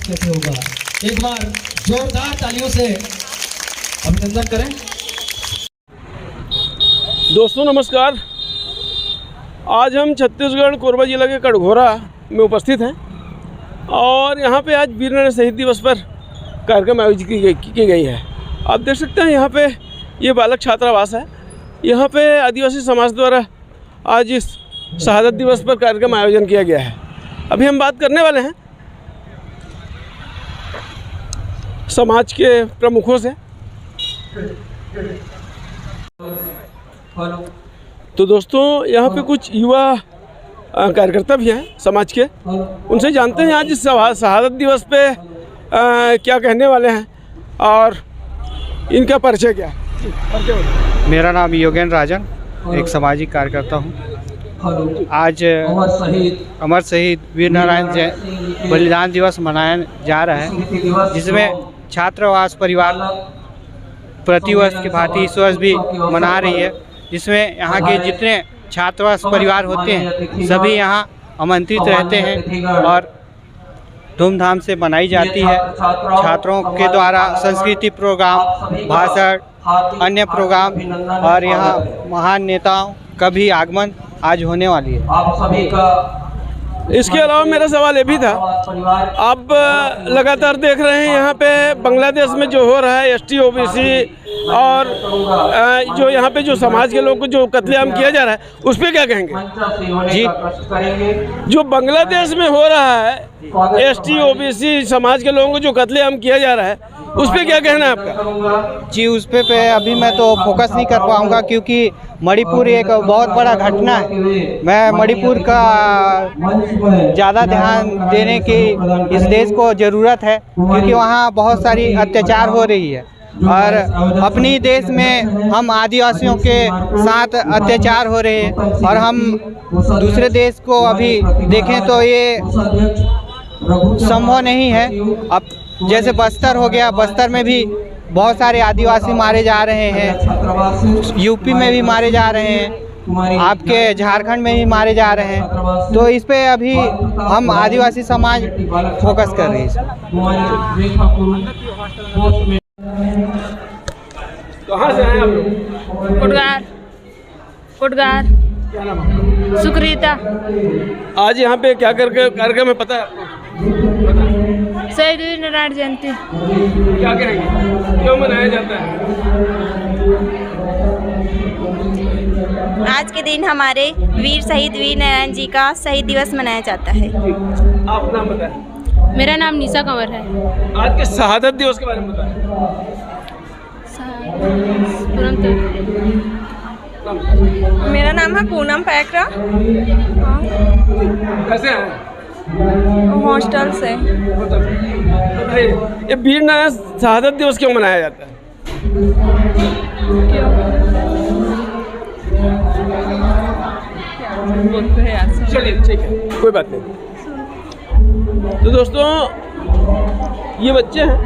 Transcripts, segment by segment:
कैसे होगा। एक बार जोरदार तालियों से अभिनंदन करें। दोस्तों नमस्कार। आज हम छत्तीसगढ़ कोरबा जिला के कटघोरा में उपस्थित हैं और यहाँ पे आज वीर नारायण शहीद दिवस पर कार्यक्रम आयोजित की गई है। आप देख सकते हैं यहाँ पे ये बालक छात्रावास है। यहाँ पे आदिवासी समाज द्वारा आज इस शहादत दिवस पर कार्यक्रम आयोजन किया गया है। अभी हम बात करने वाले हैं समाज के प्रमुखों से। तो दोस्तों यहाँ पे कुछ युवा कार्यकर्ता भी हैं समाज के, उनसे जानते हैं आज इस शहादत दिवस पे क्या कहने वाले हैं और इनका परिचय क्या है। मेरा नाम योगेंद्र राजन, एक सामाजिक कार्यकर्ता हूँ। आज अमर शहीद वीर नारायण बलिदान दिवस मनाया जा रहा है, जिसमें छात्रावास परिवार प्रतिवर्ष के भांति इस वर्ष भी मना रही है, जिसमें यहाँ के जितने छात्रावास परिवार होते हैं सभी यहाँ आमंत्रित रहते हैं और धूमधाम से मनाई जाती है। छात्रों के द्वारा सांस्कृतिक प्रोग्राम, भाषण, अन्य प्रोग्राम और यहाँ महान नेताओं का भी आगमन आज होने वाली है। आप सभी का इसके अलावा मेरा सवाल ये भी था, आप लगातार देख रहे हैं यहाँ पे बांग्लादेश में जो हो रहा है ST OBC और जो यहाँ पे जो समाज के लोगों को जो कत्लेआम किया जा रहा है उस पर क्या कहेंगे। जी, जो बांग्लादेश में हो रहा है ST OBC समाज के लोगों को जो कत्लेआम किया जा रहा है उस पर क्या कहना है आपका। जी, उस पे अभी मैं तो फोकस नहीं कर पाऊँगा क्योंकि मणिपुर एक बहुत बड़ा घटना है। मैं मणिपुर का ज़्यादा ध्यान देने की इस देश को ज़रूरत है क्योंकि वहाँ बहुत सारी अत्याचार हो रही है और अपनी देश में हम आदिवासियों के साथ अत्याचार हो रहे हैं और हम दूसरे देश को अभी देखें तो ये संभव नहीं है। अब जैसे बस्तर हो गया, बस्तर में भी बहुत सारे आदिवासी मारे जा रहे हैं, यूपी में भी मारे जा रहे हैं, आपके झारखंड में भी मारे जा रहे हैं। तो इस पे अभी हम आदिवासी समाज फोकस कर रहे हैं। कहाँ से आए आप लोग। कुटगार सुकृता। आज यहाँ पे क्या करके कार्यक्रम है पता है आपको। शहीद वीर नारायण जयंती। क्या कहेंगे, क्यों मनाया जाता है। आज के दिन हमारे शहीद वीर नारायण जी का शहीद दिवस मनाया जाता है। आप नाम बताएं। मेरा नाम निशा कंवर है। आज के शहादत दिवस के बारे में बताएं। मेरा नाम है पूनम पैकरा। कैसे हैं। हॉस्टल से। ये वीर नारायण शहादत दिवस क्यों मनाया जाता है। चलिए ठीक है, कोई बात नहीं। तो दोस्तों ये बच्चे हैं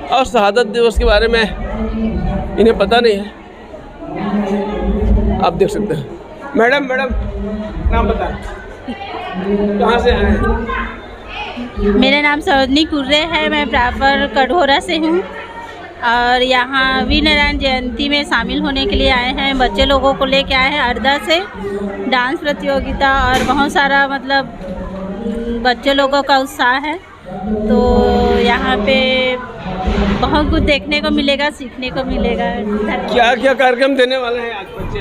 और शहादत दिवस के बारे में इन्हें पता नहीं है, आप देख सकते हैं। मैडम नाम बताएं, कहाँ से आए हैं। मेरा नाम सरोजनी कुर्रे है। मैं प्रॉपर कटघोरा से हूँ और यहाँ वीर नारायण जयंती में शामिल होने के लिए आए हैं। बच्चे लोगों को लेके आए हैं अर्धा से, डांस प्रतियोगिता और बहुत सारा मतलब बच्चे लोगों का उत्साह है। तो यहाँ पे बहुत कुछ देखने को मिलेगा, सीखने को मिलेगा। क्या क्या कार्यक्रम देने वाले हैं आज बच्चे।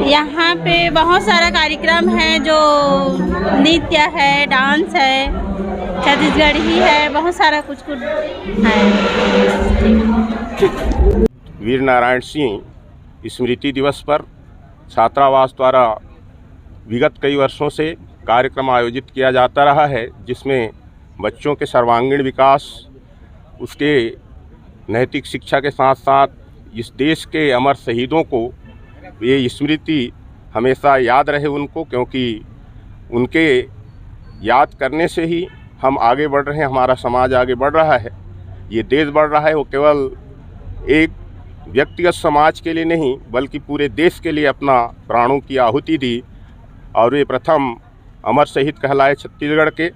यहाँ पे बहुत सारा कार्यक्रम है, जो नृत्य है, डांस है, छत्तीसगढ़ी है, बहुत सारा कुछ है। वीर नारायण सिंह स्मृति दिवस पर छात्रावास द्वारा विगत कई वर्षों से कार्यक्रम आयोजित किया जाता रहा है, जिसमें बच्चों के सर्वांगीण विकास, उसके नैतिक शिक्षा के साथ साथ इस देश के अमर शहीदों को ये स्मृति हमेशा याद रहे उनको, क्योंकि उनके याद करने से ही हम आगे बढ़ रहे हैं, हमारा समाज आगे बढ़ रहा है, ये देश बढ़ रहा है। वो केवल एक व्यक्तिगत समाज के लिए नहीं बल्कि पूरे देश के लिए अपना प्राणों की आहुति दी और वे प्रथम अमर शहीद कहलाए छत्तीसगढ़ के।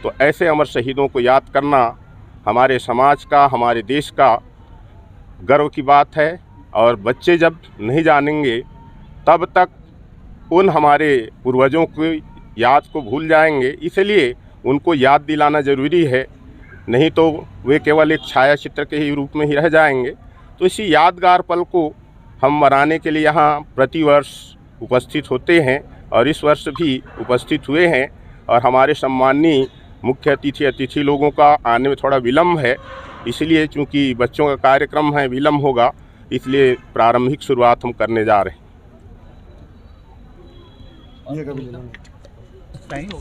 तो ऐसे अमर शहीदों को याद करना हमारे समाज का, हमारे देश का गर्व की बात है। और बच्चे जब नहीं जानेंगे तब तक उन हमारे पूर्वजों की याद को भूल जाएंगे, इसलिए उनको याद दिलाना ज़रूरी है, नहीं तो वे केवल एक छाया चित्र के ही रूप में ही रह जाएंगे। तो इसी यादगार पल को हम मनाने के लिए यहाँ प्रतिवर्ष उपस्थित होते हैं और इस वर्ष भी उपस्थित हुए हैं। और हमारे सम्माननीय मुख्य अतिथि लोगों का आने में थोड़ा विलम्ब है, इसलिए चूँकि बच्चों का कार्यक्रम है, विलम्ब होगा, इसलिए प्रारंभिक शुरुआत हम करने जा रहे हैं। बताएंगे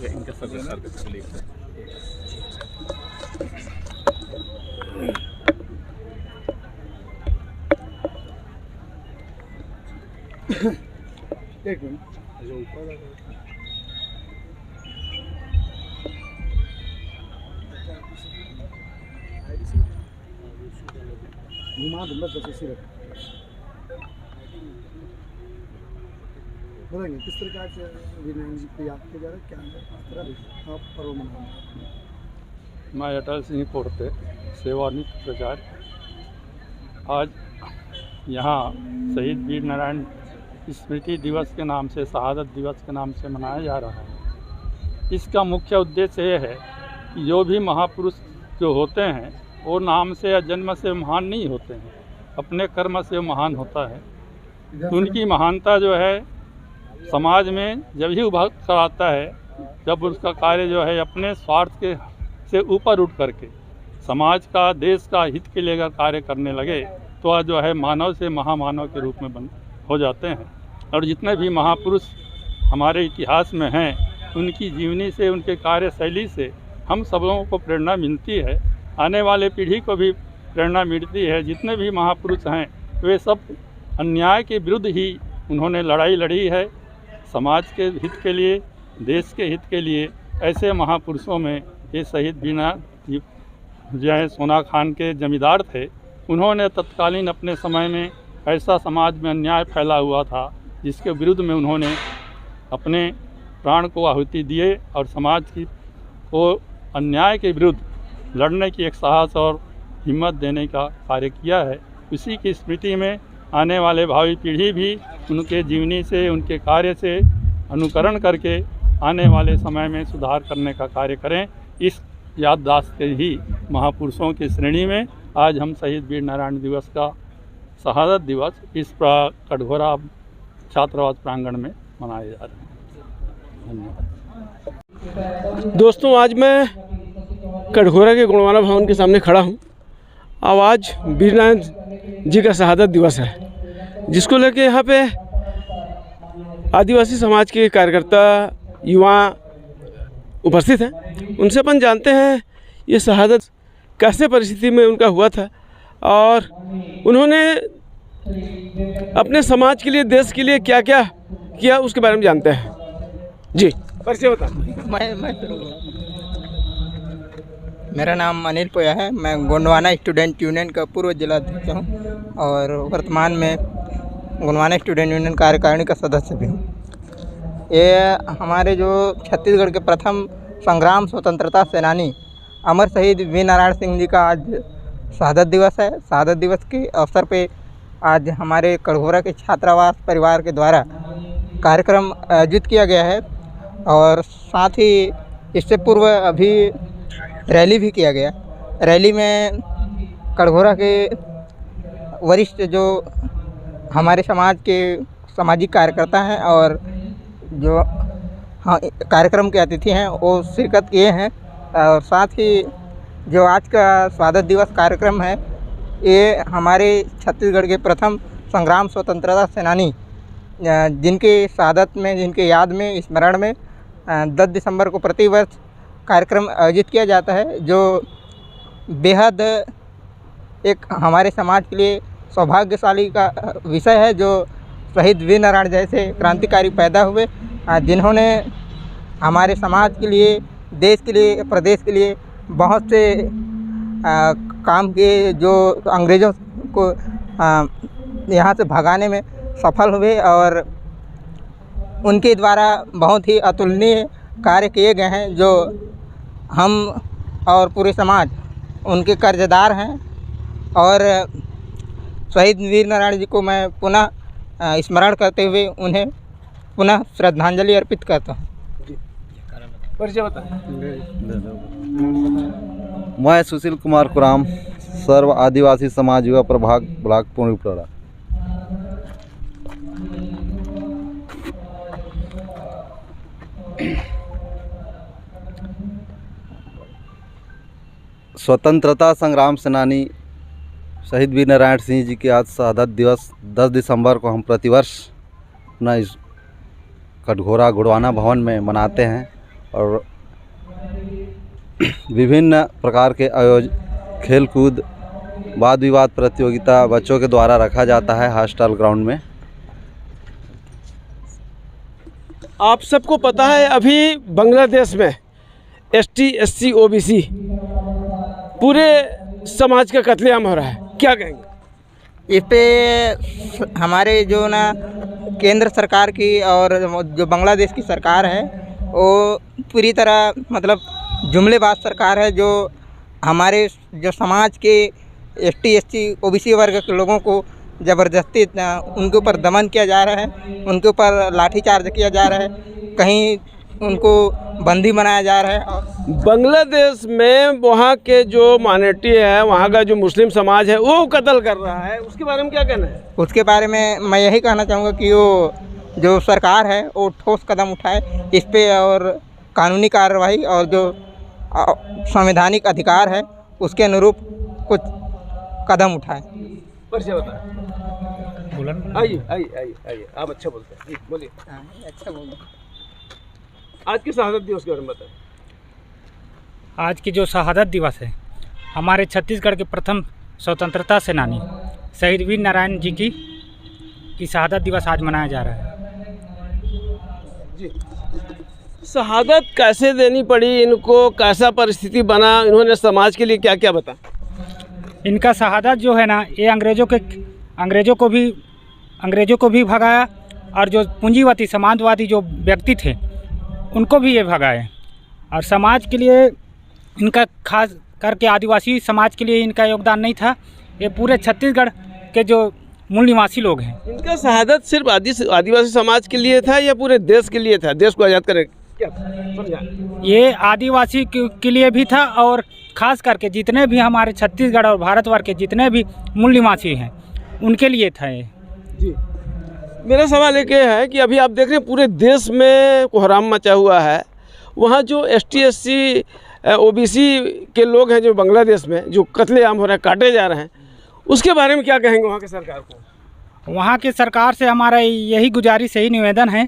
किस प्रकार से वीर नारायण जी को याद किया जा रहा है, क्या किस तरह आप पर्व मना रहे हैं? मैं अटल सिंह पोर्ते सेवानिवृत्त प्रचार आज यहाँ शहीद वीर नारायण स्मृति दिवस के नाम से, शहादत दिवस के नाम से मनाया जा रहा है। इसका मुख्य उद्देश्य ये है कि जो भी महापुरुष जो होते हैं वो नाम से या जन्म से महान नहीं होते हैं, अपने कर्म से महान होता है। तो उनकी महानता जो है समाज में जब ही उभर कर आता है जब उसका कार्य जो है अपने स्वार्थ के से ऊपर उठ करके समाज का, देश का हित के लिए अगर कार्य करने लगे तो आज जो है मानव से महामानव के रूप में हो जाते हैं। और जितने भी महापुरुष हमारे इतिहास में हैं उनकी जीवनी से, उनके कार्यशैली से हम सब लोगों को प्रेरणा मिलती है, आने वाले पीढ़ी को भी प्रेरणा मिलती है। जितने भी महापुरुष हैं वे सब अन्याय के विरुद्ध ही उन्होंने लड़ाई लड़ी है, समाज के हित के लिए, देश के हित के लिए। ऐसे महापुरुषों में ये शहीद बीना जो है सोना खान के जमींदार थे। उन्होंने तत्कालीन अपने समय में ऐसा समाज में अन्याय फैला हुआ था जिसके विरुद्ध में उन्होंने अपने प्राण को आहुति दिए और समाज की को अन्याय के विरुद्ध लड़ने की एक साहस और हिम्मत देने का कार्य किया है। उसी की स्मृति में आने वाले भावी पीढ़ी भी उनके जीवनी से, उनके कार्य से अनुकरण करके आने वाले समय में सुधार करने का कार्य करें। इस याददाश्त के ही महापुरुषों की श्रेणी में आज हम शहीद वीर नारायण दिवस का शहादत दिवस इस कटघोरा छात्रावास प्रांगण में मनाए जा रहे हैं। धन्यवाद। दोस्तों, आज मैं कटघोरा के गुणवाना भवन के सामने खड़ा हूँ। अब आज वीर नारायण जी का शहादत दिवस है, जिसको लेके यहाँ पे आदिवासी समाज के कार्यकर्ता, युवा उपस्थित हैं। उनसे अपन जानते हैं ये शहादत कैसे परिस्थिति में उनका हुआ था और उन्होंने अपने समाज के लिए, देश के लिए क्या क्या किया, उसके बारे में जानते हैं। जी, परिचय बता। मेरा नाम अनिल पोया है। मैं गोंडवाना स्टूडेंट यूनियन का पूर्व जिला अध्यक्ष हूँ और वर्तमान में गोंडवाना स्टूडेंट यूनियन कार्यकारिणी का सदस्य भी हूँ। ये हमारे जो छत्तीसगढ़ के प्रथम संग्राम स्वतंत्रता सेनानी अमर शहीद वीर नारायण सिंह जी का आज शहादत दिवस है। शहादत दिवस के अवसर पे आज हमारे कटघोरा के छात्रावास परिवार के द्वारा कार्यक्रम आयोजित किया गया है और साथ ही इससे पूर्व अभी रैली भी किया गया। रैली में कटघोरा के वरिष्ठ जो हमारे समाज के सामाजिक कार्यकर्ता हैं और जो कार्यक्रम के अतिथि हैं वो शिरकत किए हैं। और साथ ही जो आज का शहादत दिवस कार्यक्रम है ये हमारे छत्तीसगढ़ के प्रथम संग्राम स्वतंत्रता सेनानी जिनके शहादत में, जिनके याद में, स्मरण में 10 दिसंबर को प्रतिवर्ष कार्यक्रम आयोजित किया जाता है, जो बेहद एक हमारे समाज के लिए सौभाग्यशाली का विषय है। जो शहीद वीर नारायण जैसे क्रांतिकारी पैदा हुए, जिन्होंने हमारे समाज के लिए, देश के लिए, प्रदेश के लिए बहुत से काम किए, जो अंग्रेज़ों को यहाँ से भगाने में सफल हुए और उनके द्वारा बहुत ही अतुलनीय कार्य किए गए हैं, जो हम और पूरे समाज उनके कर्जदार हैं और शहीद वीर नारायण जी को मैं पुनः स्मरण करते हुए उन्हें पुनः श्रद्धांजलि अर्पित करता हूँ। परिचय बताएं। मैं सुशील कुमार कुराम, सर्व आदिवासी समाज युवा प्रभाग ब्लॉक पूर्णिपड़ा। स्वतंत्रता संग्राम सेनानी शहीद वीर नारायण सिंह जी के आज शहादत दिवस 10 दिसंबर को हम प्रतिवर्ष अपना इस कटघोरा गुड़वाना भवन में मनाते हैं और विभिन्न प्रकार के खेल कूद वाद विवाद प्रतियोगिता बच्चों के द्वारा रखा जाता है हॉस्टल ग्राउंड में। आप सबको पता है अभी बांग्लादेश में ST SC OBC पूरे समाज का कत्लेआम हो रहा है, क्या कहेंगे इस पे? हमारे जो ना केंद्र सरकार की और जो बांग्लादेश की सरकार है वो पूरी तरह मतलब जुमलेबाज सरकार है, जो हमारे जो समाज के ST SC OBC वर्ग के लोगों को ज़बरदस्ती उनके ऊपर दमन किया जा रहा है, उनके ऊपर लाठीचार्ज किया जा रहा है, कहीं उनको बंदी बनाया जा रहा है। बांग्लादेश में वहाँ के जो माइनॉरिटी है, वहाँ का जो मुस्लिम समाज है वो कत्ल कर रहा है, उसके बारे में क्या कहना है? उसके बारे में मैं यही कहना चाहूँगा कि वो जो सरकार है वो ठोस कदम उठाए इस पे और कानूनी कार्रवाई और जो संवैधानिक अधिकार है उसके अनुरूप कुछ कदम उठाए। परिचय बताएं। आइए आप अच्छा बोलते हैं, बोलिए। अच्छा बोलिए। आज के शहादत दिवस के बारे में बताएं। आज की जो शहादत दिवस है, हमारे छत्तीसगढ़ के प्रथम स्वतंत्रता सेनानी शहीद वीर नारायण जी की शहादत दिवस आज मनाया जा रहा है। जी, शहादत कैसे देनी पड़ी इनको, कैसा परिस्थिति बना, इन्होंने समाज के लिए क्या क्या बता? इनका शहादत जो है ना, ये अंग्रेज़ों को भी भगाया और जो पूंजीवादी समाजवादी जो व्यक्ति थे उनको भी ये भगाए। और समाज के लिए इनका खास करके आदिवासी समाज के लिए इनका योगदान नहीं था, ये पूरे छत्तीसगढ़ के जो मूल निवासी लोग हैं। इनका शहादत सिर्फ आदिवासी समाज के लिए था या पूरे देश के लिए था, देश को आज़ाद करने? क्या समझा? ये आदिवासी के लिए भी था और ख़ास करके जितने भी हमारे छत्तीसगढ़ और भारतवर्ष के जितने भी मूल निवासी हैं उनके लिए था ये। जी, मेरा सवाल एक है कि अभी आप देख रहे हैं पूरे देश में कोहराम मचा हुआ है, वहाँ जो ST SC OBC के लोग हैं जो बांग्लादेश में जो कत्लेआम हो रहे हैं, काटे जा रहे हैं, उसके बारे में क्या कहेंगे वहाँ की सरकार को? वहाँ की सरकार से हमारा यही गुजारिश, यही निवेदन है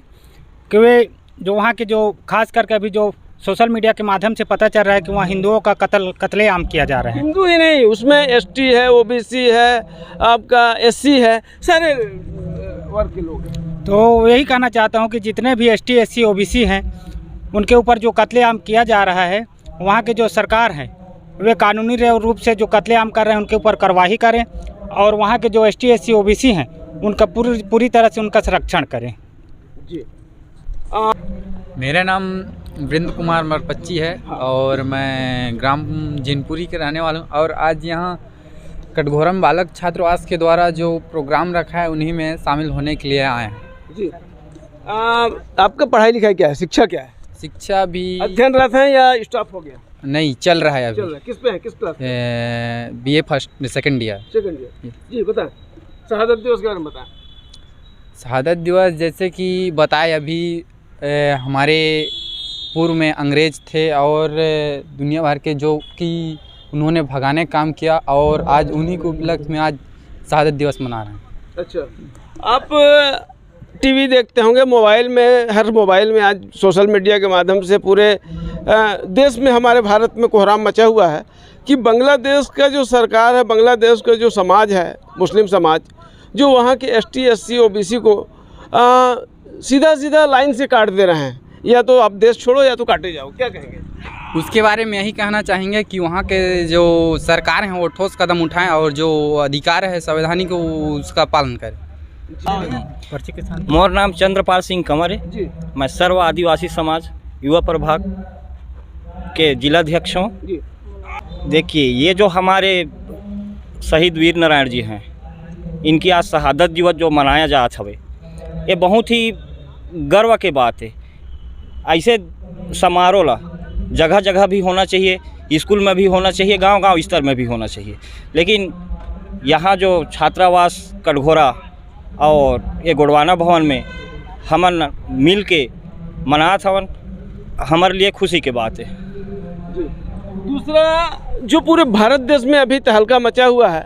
कि वे जो वहाँ के जो खास करके अभी जो सोशल मीडिया के माध्यम से पता चल रहा है कि वहाँ हिंदुओं का कत्लेआम किया जा रहा है। हिंदू ही नहीं, उसमें ST है, OBC है, आपका SC है, सारे वर्ग के लोग हैं। तो यही कहना चाहता हूँ कि जितने भी ST SC OBC हैं उनके ऊपर जो कत्लेआम किया जा रहा है, वहाँ के जो सरकार है वे कानूनी रूप से जो कत्लेआम कर रहे हैं उनके ऊपर कार्रवाई करें और वहाँ के जो ST SC OBC हैं उनका पूरी तरह से उनका संरक्षण करें। जी, मेरा नाम वृंद कुमार मरपच्ची है और मैं ग्राम जिनपुरी के रहने वाला हूँ और आज यहाँ कटघोरम बालक छात्रावास के द्वारा जो प्रोग्राम रखा है उन्हीं में शामिल होने के लिए आए हैं। जी, आपका पढ़ाई लिखाई क्या है, शिक्षा क्या है? शिक्षा भी अध्ययनरत हैं या स्टॉप हो गया? नहीं, चल रहा है अभी। चल रहा है। किस पे है, किस क्लास? BA second year. जी बताएं, शहादत दिवस के बारे में बताएं। शहादत दिवस जैसे कि बताए अभी हमारे पूर्व में अंग्रेज थे और दुनिया भर के जो कि उन्होंने भगाने का काम किया और आज उन्हीं के उपलक्ष्य में आज शहादत दिवस मना रहे हैं। अच्छा, आप टीवी देखते होंगे, मोबाइल में, हर मोबाइल में आज सोशल मीडिया के माध्यम से पूरे देश में, हमारे भारत में कोहराम मचा हुआ है कि बांग्लादेश का जो सरकार है, बांग्लादेश का जो समाज है, मुस्लिम समाज, जो वहाँ के ST SC OBC को सीधा लाइन से काट दे रहे हैं, या तो आप देश छोड़ो या तो काटे जाओ, क्या कहेंगे? उसके बारे में यही कहना चाहेंगे कि वहाँ के जो सरकार हैं वो ठोस कदम उठाएं और जो अधिकार है संवैधानिक उसका पालन करें। मोर नाम चंद्रपाल सिंह कंवर है। मैं सर्व आदिवासी समाज युवा प्रभाग के जिलाध्यक्षों, देखिए ये जो हमारे शहीद वीर नारायण जी हैं, इनकी आज शहादत दिवस जो मनाया जात हवे, ये बहुत ही गर्व के बात है। ऐसे समारोह ला जगह जगह भी होना चाहिए, स्कूल में भी होना चाहिए, गांव-गांव स्तर में भी होना चाहिए। लेकिन यहाँ जो छात्रावास कटघोरा और ये गुड़वाना भवन में हमन मिल के मनात हवन, हमारे लिए खुशी की बात है। दूसरा, जो पूरे भारत देश में अभी तहलका मचा हुआ है,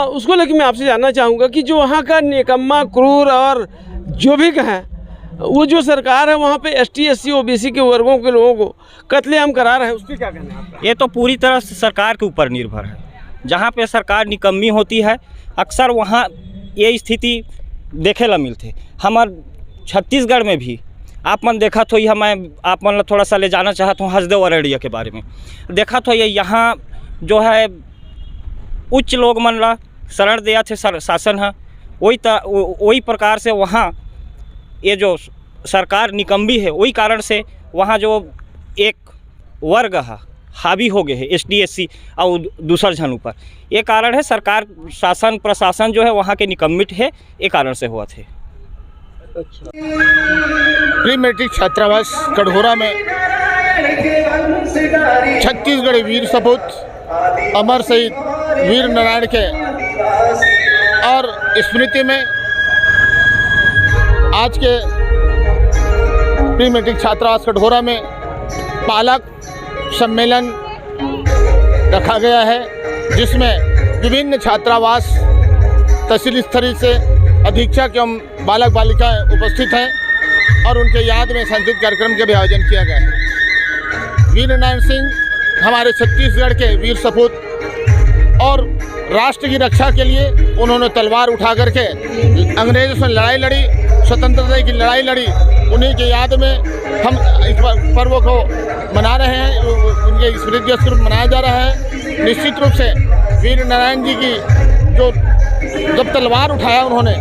उसको लेकर मैं आपसे जानना चाहूँगा कि जो वहाँ का निकम्मा, क्रूर और जो भी कहें, वो जो सरकार है वहाँ पे ST SC OBC के वर्गों के लोगों को कत्लेआम करा रहा है, उसकी क्या कहना है आपका? ये तो पूरी तरह से सरकार के ऊपर निर्भर है। जहाँ पे सरकार निकम्मी होती है, अक्सर वहाँ ये स्थिति देखे ला मिलते। हमारे छत्तीसगढ़ में भी आप मन देखा तो यह मैं आप मन थोड़ा सा ले जाना चाहता हूँ हसदेव अररिया के बारे में। देखा तो ये यहाँ जो है उच्च लोग मन ला शरण दिया थे शासन है, वही प्रकार से वहाँ ये जो सरकार निकम्मी है, वही कारण से वहाँ जो एक वर्ग है हावी हो गए है ST SC और दूसर जन ऊपर। ये कारण है सरकार शासन प्रशासन जो है वहाँ के निकम्मित है, ये कारण से हुआ थे। प्री मैट्रिक छात्रावास कटघोरा में छत्तीसगढ़ वीर सपूत अमर शहीद वीर नारायण के और स्मृति में आज के प्री मैट्रिक छात्रावास कटघोरा में पालक सम्मेलन रखा गया है, जिसमें विभिन्न छात्रावास तहसील स्तर से अधीक्षक एवं बालक बालिकाएं उपस्थित हैं और उनके याद में सांस्कृतिक कार्यक्रम का भी आयोजन किया गया है। वीर नारायण सिंह हमारे छत्तीसगढ़ के वीर सपूत और राष्ट्र की रक्षा के लिए उन्होंने तलवार उठा करके अंग्रेज़ों से लड़ाई लड़ी, स्वतंत्रता की लड़ाई लड़ी। उन्हीं के याद में हम इस पर्व को मना रहे हैं, उनके स्मृति दिवस मनाया जा रहा है। निश्चित रूप से वीर नारायण जी की जो जब तलवार उठाया उन्होंने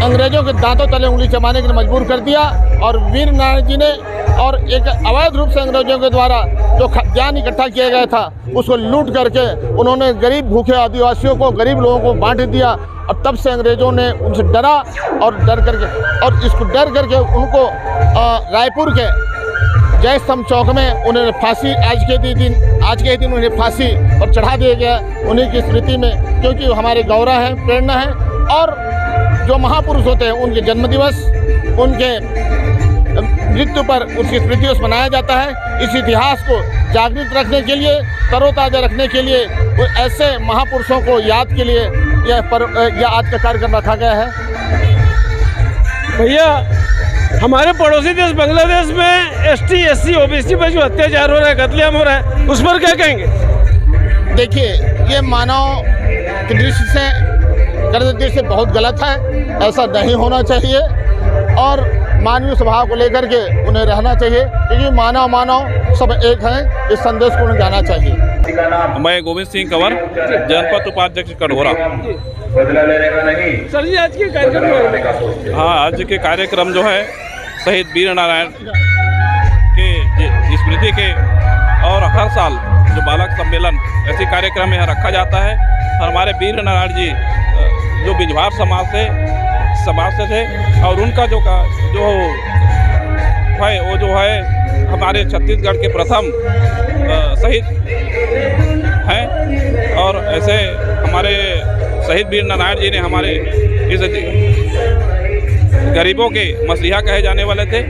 अंग्रेज़ों के दांतों तले उंगली चबाने के लिए मजबूर कर दिया और वीर नारायण जी ने और एक अवैध रूप से अंग्रेज़ों के द्वारा जो ज्ञान इकट्ठा किया गया था उसको लूट करके उन्होंने गरीब भूखे आदिवासियों को, गरीब लोगों को बांट दिया। और तब से अंग्रेज़ों ने उनसे डरा और डर करके उनको रायपुर के जय स्तंभ चौक में उन्हें फांसी आज के दिन उन्हें फांसी और चढ़ा दिया गया उन्हीं की स्मृति में, क्योंकि हमारे गौरव है, प्रेरणा है। और जो महापुरुष होते हैं उनके जन्मदिवस, उनके मृत्यु पर उसकी स्मृति दिवस मनाया जाता है। इस इतिहास को जागृत रखने के लिए, तरोताज़ा रखने के लिए, ऐसे महापुरुषों को याद के लिए यह आज का कार्यक्रम रखा गया है। भैया, हमारे पड़ोसी देश बांग्लादेश में ST SC OBC पर जो अत्याचार हो रहा है, कत्लेआम हो रहा है, उस पर क्या कहेंगे? देखिए, ये मानव की दृष्टि से बहुत गलत है, ऐसा नहीं होना चाहिए और मानवीय स्वभाव को लेकर के उन्हें रहना चाहिए, क्योंकि मानव सब एक हैं। इस संदेश को उन्हें जाना चाहिए। मैं गोविंद सिंह कंवर, जनपद उपाध्यक्ष कटघोरा। सर जी, आज के कार्यक्रम हाँ, आज के कार्यक्रम जो है शहीद वीर नारायण के स्मृति के और हर साल जो बालक सम्मेलन ऐसे कार्यक्रम यहाँ रखा जाता है। और हमारे वीर नारायण जी जो बिजवार समाज से थे और उनका जो है वो जो है हमारे छत्तीसगढ़ के प्रथम शहीद हैं। और ऐसे हमारे शहीद वीर नारायण जी ने हमारे इस गरीबों के मसीहा कहे जाने वाले थे।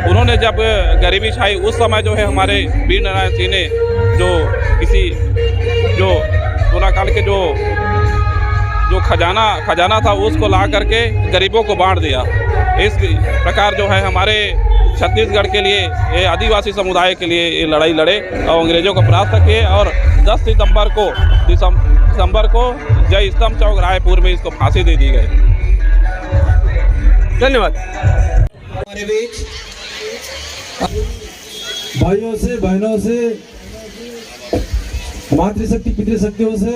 उन्होंने जब गरीबी छाई उस समय जो है हमारे वीर नारायण सिंह ने जो सोना काल के जो खजाना था उसको ला करके गरीबों को बांट दिया। इस प्रकार जो है हमारे छत्तीसगढ़ के लिए, ये आदिवासी समुदाय के लिए ये लड़ाई लड़े और अंग्रेज़ों को परास्त किए। और 10 दिसंबर को जय स्तंभ चौक रायपुर में इसको फांसी दे दी गई। धन्यवाद। हमारे बीच भाइयों से, बहनों से, मातृशक्ति पितृशक्तियों से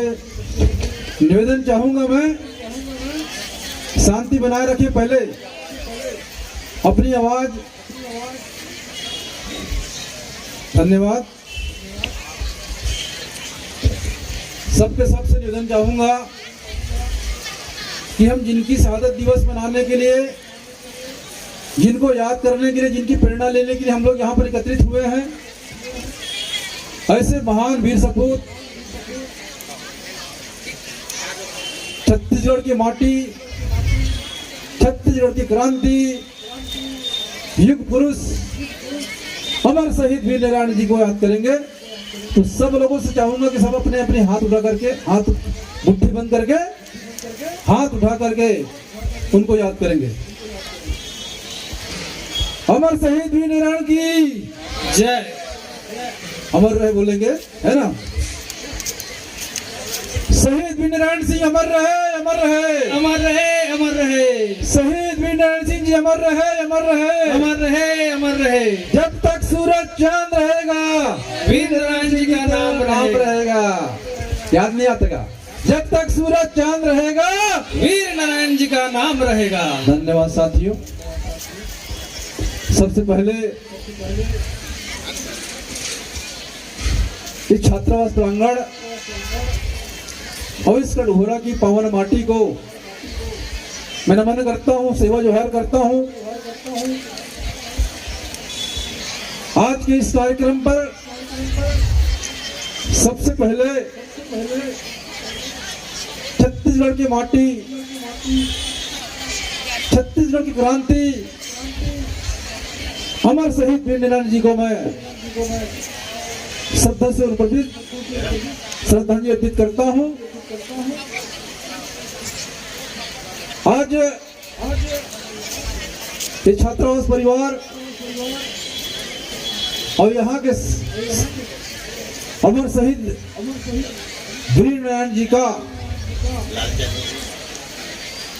निवेदन चाहूंगा मैं, शांति बनाए रखिए। पहले अपनी आवाज, धन्यवाद। सबके सबसे निवेदन चाहूँगा कि हम जिनकी शहादत दिवस मनाने के लिए, जिनको याद करने के लिए, जिनकी प्रेरणा लेने के लिए हम लोग यहाँ पर एकत्रित हुए हैं, ऐसे महान वीर सपूत छत्तीसगढ़ की माटी, छत्तीसगढ़ की क्रांति, युग पुरुष अमर शहीद वीर नारायण जी को याद करेंगे। तो सब लोगों से चाहूंगा कि सब अपने अपने हाथ उठा करके, हाथ मुट्ठी बंद करके, हाथ उठा करके उनको याद करेंगे। अमर शहीद वीर नारायण की जय। अमर रहे बोलेंगे, है ना? शहीद वीर नारायण सिंह अमर रहे, अमर रहे, अमर रहे, अमर रहे। शहीद वीर नारायण सिंह जी अमर रहे, अमर रहे, अमर रहे, अमर रहे। जब तक सूरज चांद रहेगा वीर नारायण जी का नाम रहेगा। याद नहीं आता का? जब तक सूरज चांद रहेगा वीर नारायण जी का नाम रहेगा। धन्यवाद साथियों। सबसे पहले इस छात्रावास प्रांगण और इस कटघोरा की पावन माटी को मैं नमन करता हूँ, सेवा जोहार करता हूँ। आज के इस कार्यक्रम पर सबसे पहले छत्तीसगढ़ की माटी, छत्तीसगढ़ की क्रांति, अमर शहीद वीर नारायण जी को मैं श्रद्धा से श्रद्धांजलि अर्पित करता हूँ। आज ये छात्रावास परिवार और यहाँ के अमर शहीद वीर नारायण जी का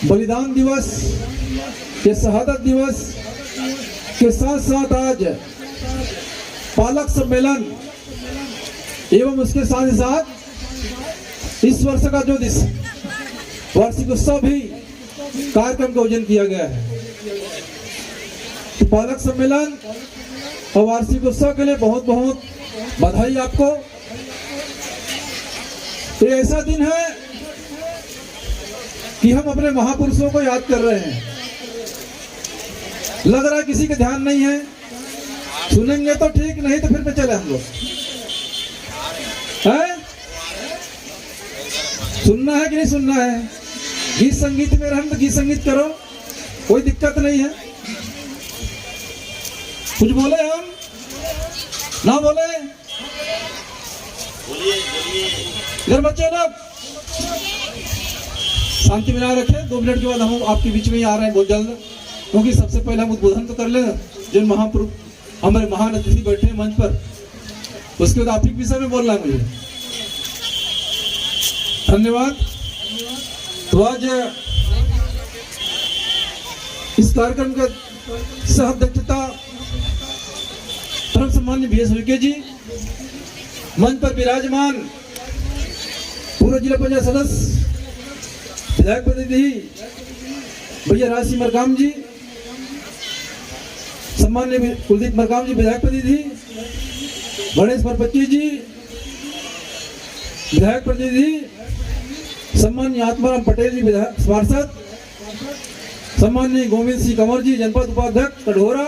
बलिदान दिवस, ये शहादत दिवस के साथ साथ आज पालक सम्मेलन एवं उसके साथ ही साथ इस वर्ष का जो वार्षिक उत्सव भी कार्यक्रम का आयोजन किया गया है। तो पालक सम्मेलन और वार्षिक उत्सव के लिए बहुत बहुत बधाई आपको। तो ऐसा दिन है कि हम अपने महापुरुषों को याद कर रहे हैं। लग रहा है किसी का ध्यान नहीं है, सुनेंगे तो ठीक, नहीं तो फिर पे चले हम लोग। है सुनना है कि नहीं सुनना है? गीत संगीत में रहना तो गीत संगीत करो, कोई दिक्कत नहीं है। कुछ बोले हम ना बोले? इधर बच्चे लोग शांति बनाए रखें। 2 मिनट के बाद हम आपके बीच में ही आ रहे हैं बहुत जल्द, क्योंकि सबसे पहले हम उद्बोधन तो कर ले जो महापुरुष हमारे महान अतिथि बैठे हैं मंच पर, उसके बाद आप ही विषय में बोलना है मुझे। धन्यवाद। तो आज इस कार्यक्रम का सह अध्यक्षता परम सम्मान्य VS विके जी, मंच पर विराजमान पूर्व जिला पंचायत सदस्य विधायक प्रतिनिधि भैया राज सिंह मरकाम जी, सम्मान्य कुलदीप मरकाम जी विधायक प्रतिनिधि, गणेश परपच्ची जी विधायक प्रतिनिधि, सम्मान्य आत्माराम पटेल जी विधायक पार्षद, सम्मान्य गोविंद सिंह कंवर जी जनपद उपाध्यक्ष कटघोरा,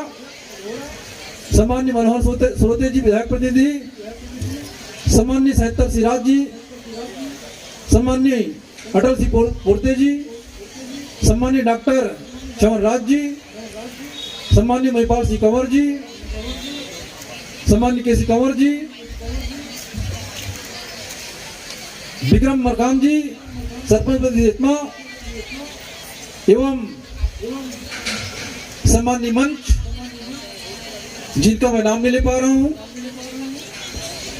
सम्मान्य मनोहर सोते जी विधायक प्रतिनिधि, सम्मान्य साहित्य सिराज जी, सम्मान्य अटल सिंह पोर्ते जी, सम्मान्य डॉक्टर चमन राज जी, सम्मान्य महिपाल सिंह कंवर जी, सम्मान्य केसी कंवर जी, विक्रम मरकाम जी सरपंच प्रतिनिधित्मा एवं सम्मान्य मंच जिनका मैं नाम नहीं ले पा रहा हूं,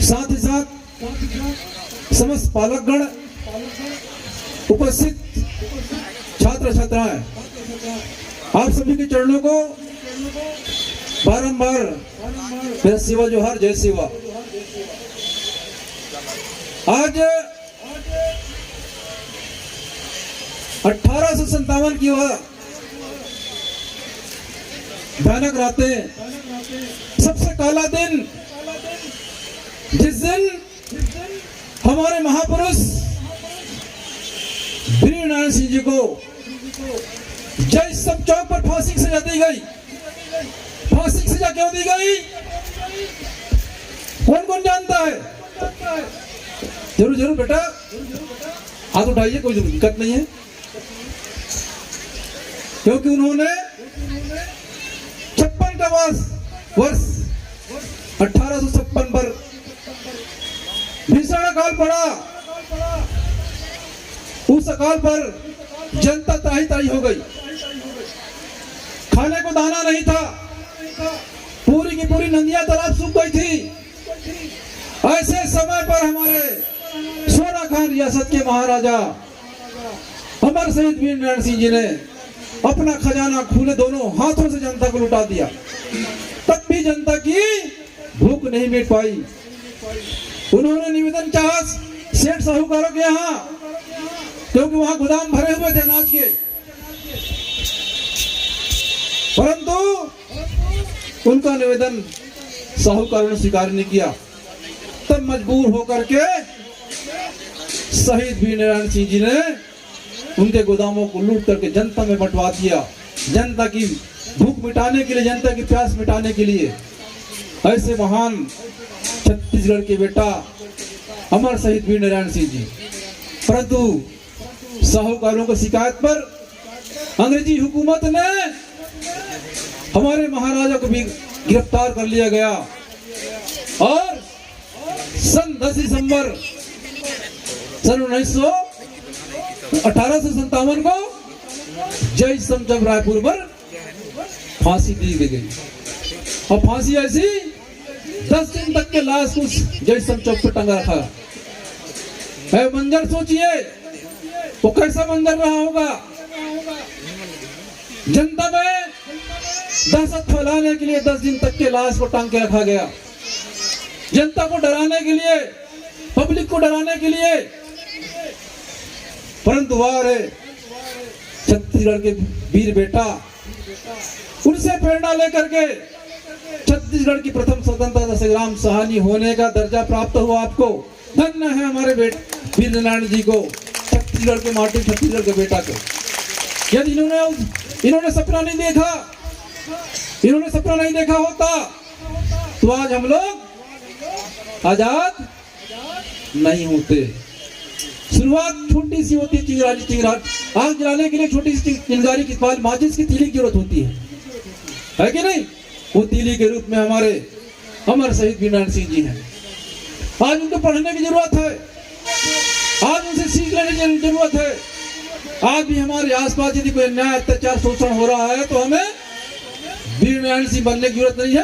साथ ही साथ समस्त पालकगण, उपस्थित छात्र छात्राएं, आप सभी के चरणों को बारंबार मेरा सेवा जोहार, जय सेवा। आज 1857 की भयानक रातें, सबसे काला दिन, जिस दिन हमारे महापुरुष वीर नारायण सिंह जी को जय सब चौक पर फांसी की सजा दी गई। फांसी की सजा क्यों दी गई? कौन कौन जानता है? जरूर जरूर बेटा हाथ उठाइए, कोई दिक्कत नहीं है। क्योंकि उन्होंने 56 का वर्ष 1856 पर भीषण अकाल पड़ा। उस अकाल पर जनता त्राही त्राही हो गई, खाने को दाना नहीं था, पूरी की पूरी नदियां तालाब सूख गई थी। ऐसे समय पर हमारे सोना खान रियासत के महाराजा अमर शहीद वीर नारायण सिंह जी ने अपना खजाना खुले दोनों हाथों से जनता को लुटा दिया। तब भी जनता की भूख नहीं मिट पाई। उन्होंने निवेदन चाहा सेठ साहूकारों के यहाँ, क्योंकि वहां गोदाम भरे हुए थे अनाज के, परंतु उनका निवेदन साहूकारों ने स्वीकार नहीं किया। तब मजबूर होकर के शहीद वीर नारायण सिंह जी ने उनके गोदामों को लूट करके जनता में बंटवा दिया। जनता की भूख मिटाने के लिए, जनता की प्यास मिटाने के लिए। ऐसे महान छत्तीसगढ़ के बेटा अमर शहीद वीर नारायण सिंह जी। परंतु साहूकारों की शिकायत पर अंग्रेजी हुकूमत ने हमारे महाराजा को भी गिरफ्तार कर लिया गया और सन 10 दिसंबर सन 1857 को जय समचम रायपुर पर फांसी दी गई। और फांसी ऐसी 10 दिन तक के लाश को जय समचौक पर टंगा रखा है। मंजर सोचिए वो कैसा मंजर रहा होगा। जनता में दहशत फैलाने के लिए 10 दिन तक के लाश को टांग के रखा गया। जनता को डराने के लिए, पब्लिक को डराने के लिए। परंतु वार छत्तीसगढ़ के वीर बेटा, उनसे प्रेरणा लेकर के छत्तीसगढ़ की प्रथम स्वतंत्रता संग्राम सहानी होने का दर्जा प्राप्त हुआ आपको। धन्य है हमारे वीर नारायण जी को, छत्तीसगढ़ के माटी, छत्तीसगढ़ के बेटा को। यदि इन्होंने सपना नहीं देखा, इन्होंने सपना नहीं देखा होता तो आज हम लोग आजाद नहीं होते। शुरुआत छोटी सी होती है, चिंगारी आग जलाने के लिए छोटी सी चिंगारी की माचिस की तीली की जरूरत होती है कि नहीं? वो तीली के रूप में हमारे अमर शहीद वीर नारायण सिंह जी हैं। आज उनको पढ़ने की जरूरत है, आज उनसे सीख लेने की जरूरत है। आज भी हमारे आसपास यदि कोई अन्याय, अत्याचार, शोषण हो रहा है तो हमें वीर नारायण सिंह बनने की जरूरत नहीं है,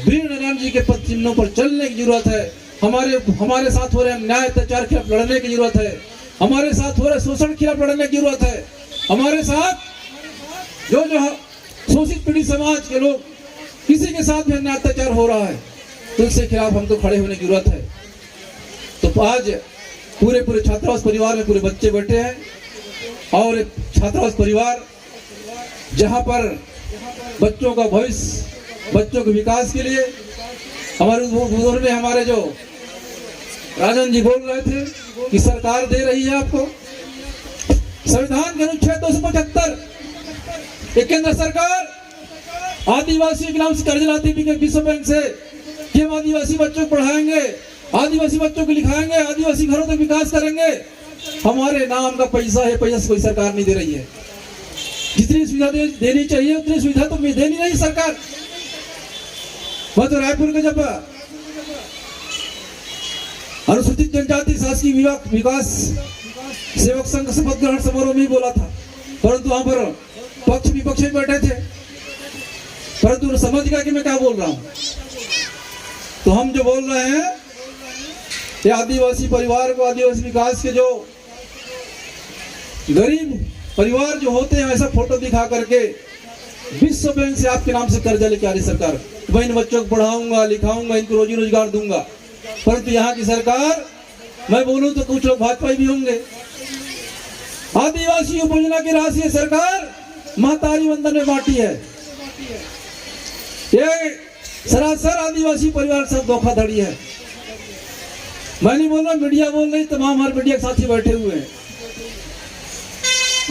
वीर नारायण जी के पद चिन्हों पर चलने की जरूरत है। हमारे साथ हो रहे अन्याय, अत्याचार के खिलाफ लड़ने की जरूरत है। हमारे साथ हो रहे शोषण के खिलाफ लड़ने की जरूरत है। हमारे साथ जो शोषित पीड़ित समाज के लोग, किसी के साथ भी अन्याय अत्याचार हो रहा है तो उसके खिलाफ हमको खड़े होने की जरूरत है। तो आज पूरे छात्रावास परिवार में पूरे बच्चे बैठे हैं और एक छात्रावास परिवार जहाँ पर बच्चों का भविष्य, बच्चों के विकास के लिए हमारे जो राजन जी बोल रहे थे कि सरकार दे रही है आपको संविधान के अनुच्छेद 275, केंद्र सरकार आदिवासियों के नाम से कर्ज लाती भी विश्व बैंक से कि हम आदिवासी बच्चों को पढ़ाएंगे, आदिवासी बच्चों को लिखाएंगे, आदिवासी घरों तक विकास करेंगे। हमारे नाम का पैसा है, पैसा से कोई सरकार नहीं दे रही है। जितनी सुविधा देनी चाहिए उतनी सुविधा तो देनी नहीं सरकार। वह तो रायपुर के जब अनुसूचित जनजाति शासकीय विकास सेवक संघ शपथ ग्रहण समारोह में ही बोला था, परंतु वहां पर पक्ष विपक्ष में बैठे थे, परंतु समझ गया कि मैं क्या बोल रहा हूं। तो हम जो बोल रहे हैं ये आदिवासी परिवार को, आदिवासी विकास के जो गरीब परिवार जो होते हैं ऐसा फोटो दिखा करके विश्व बैंक से आपके नाम से कर्जा लेके आ रही सरकार, मैं इन बच्चों को पढ़ाऊंगा, लिखाऊंगा, इनको रोजी रोजगार दूंगा। परंतु यहाँ की सरकार, मैं बोलूं तो कुछ लोग भाजपा भी होंगे, आदिवासी उपयोजना की राशि सरकार महतारी वंदन में बांटी है। ये सरासर आदिवासी परिवार सब धोखाधड़ी है। मैं नहीं बोल रहा, मीडिया बोल रही, तमाम हमारे मीडिया के साथी बैठे हुए हैं।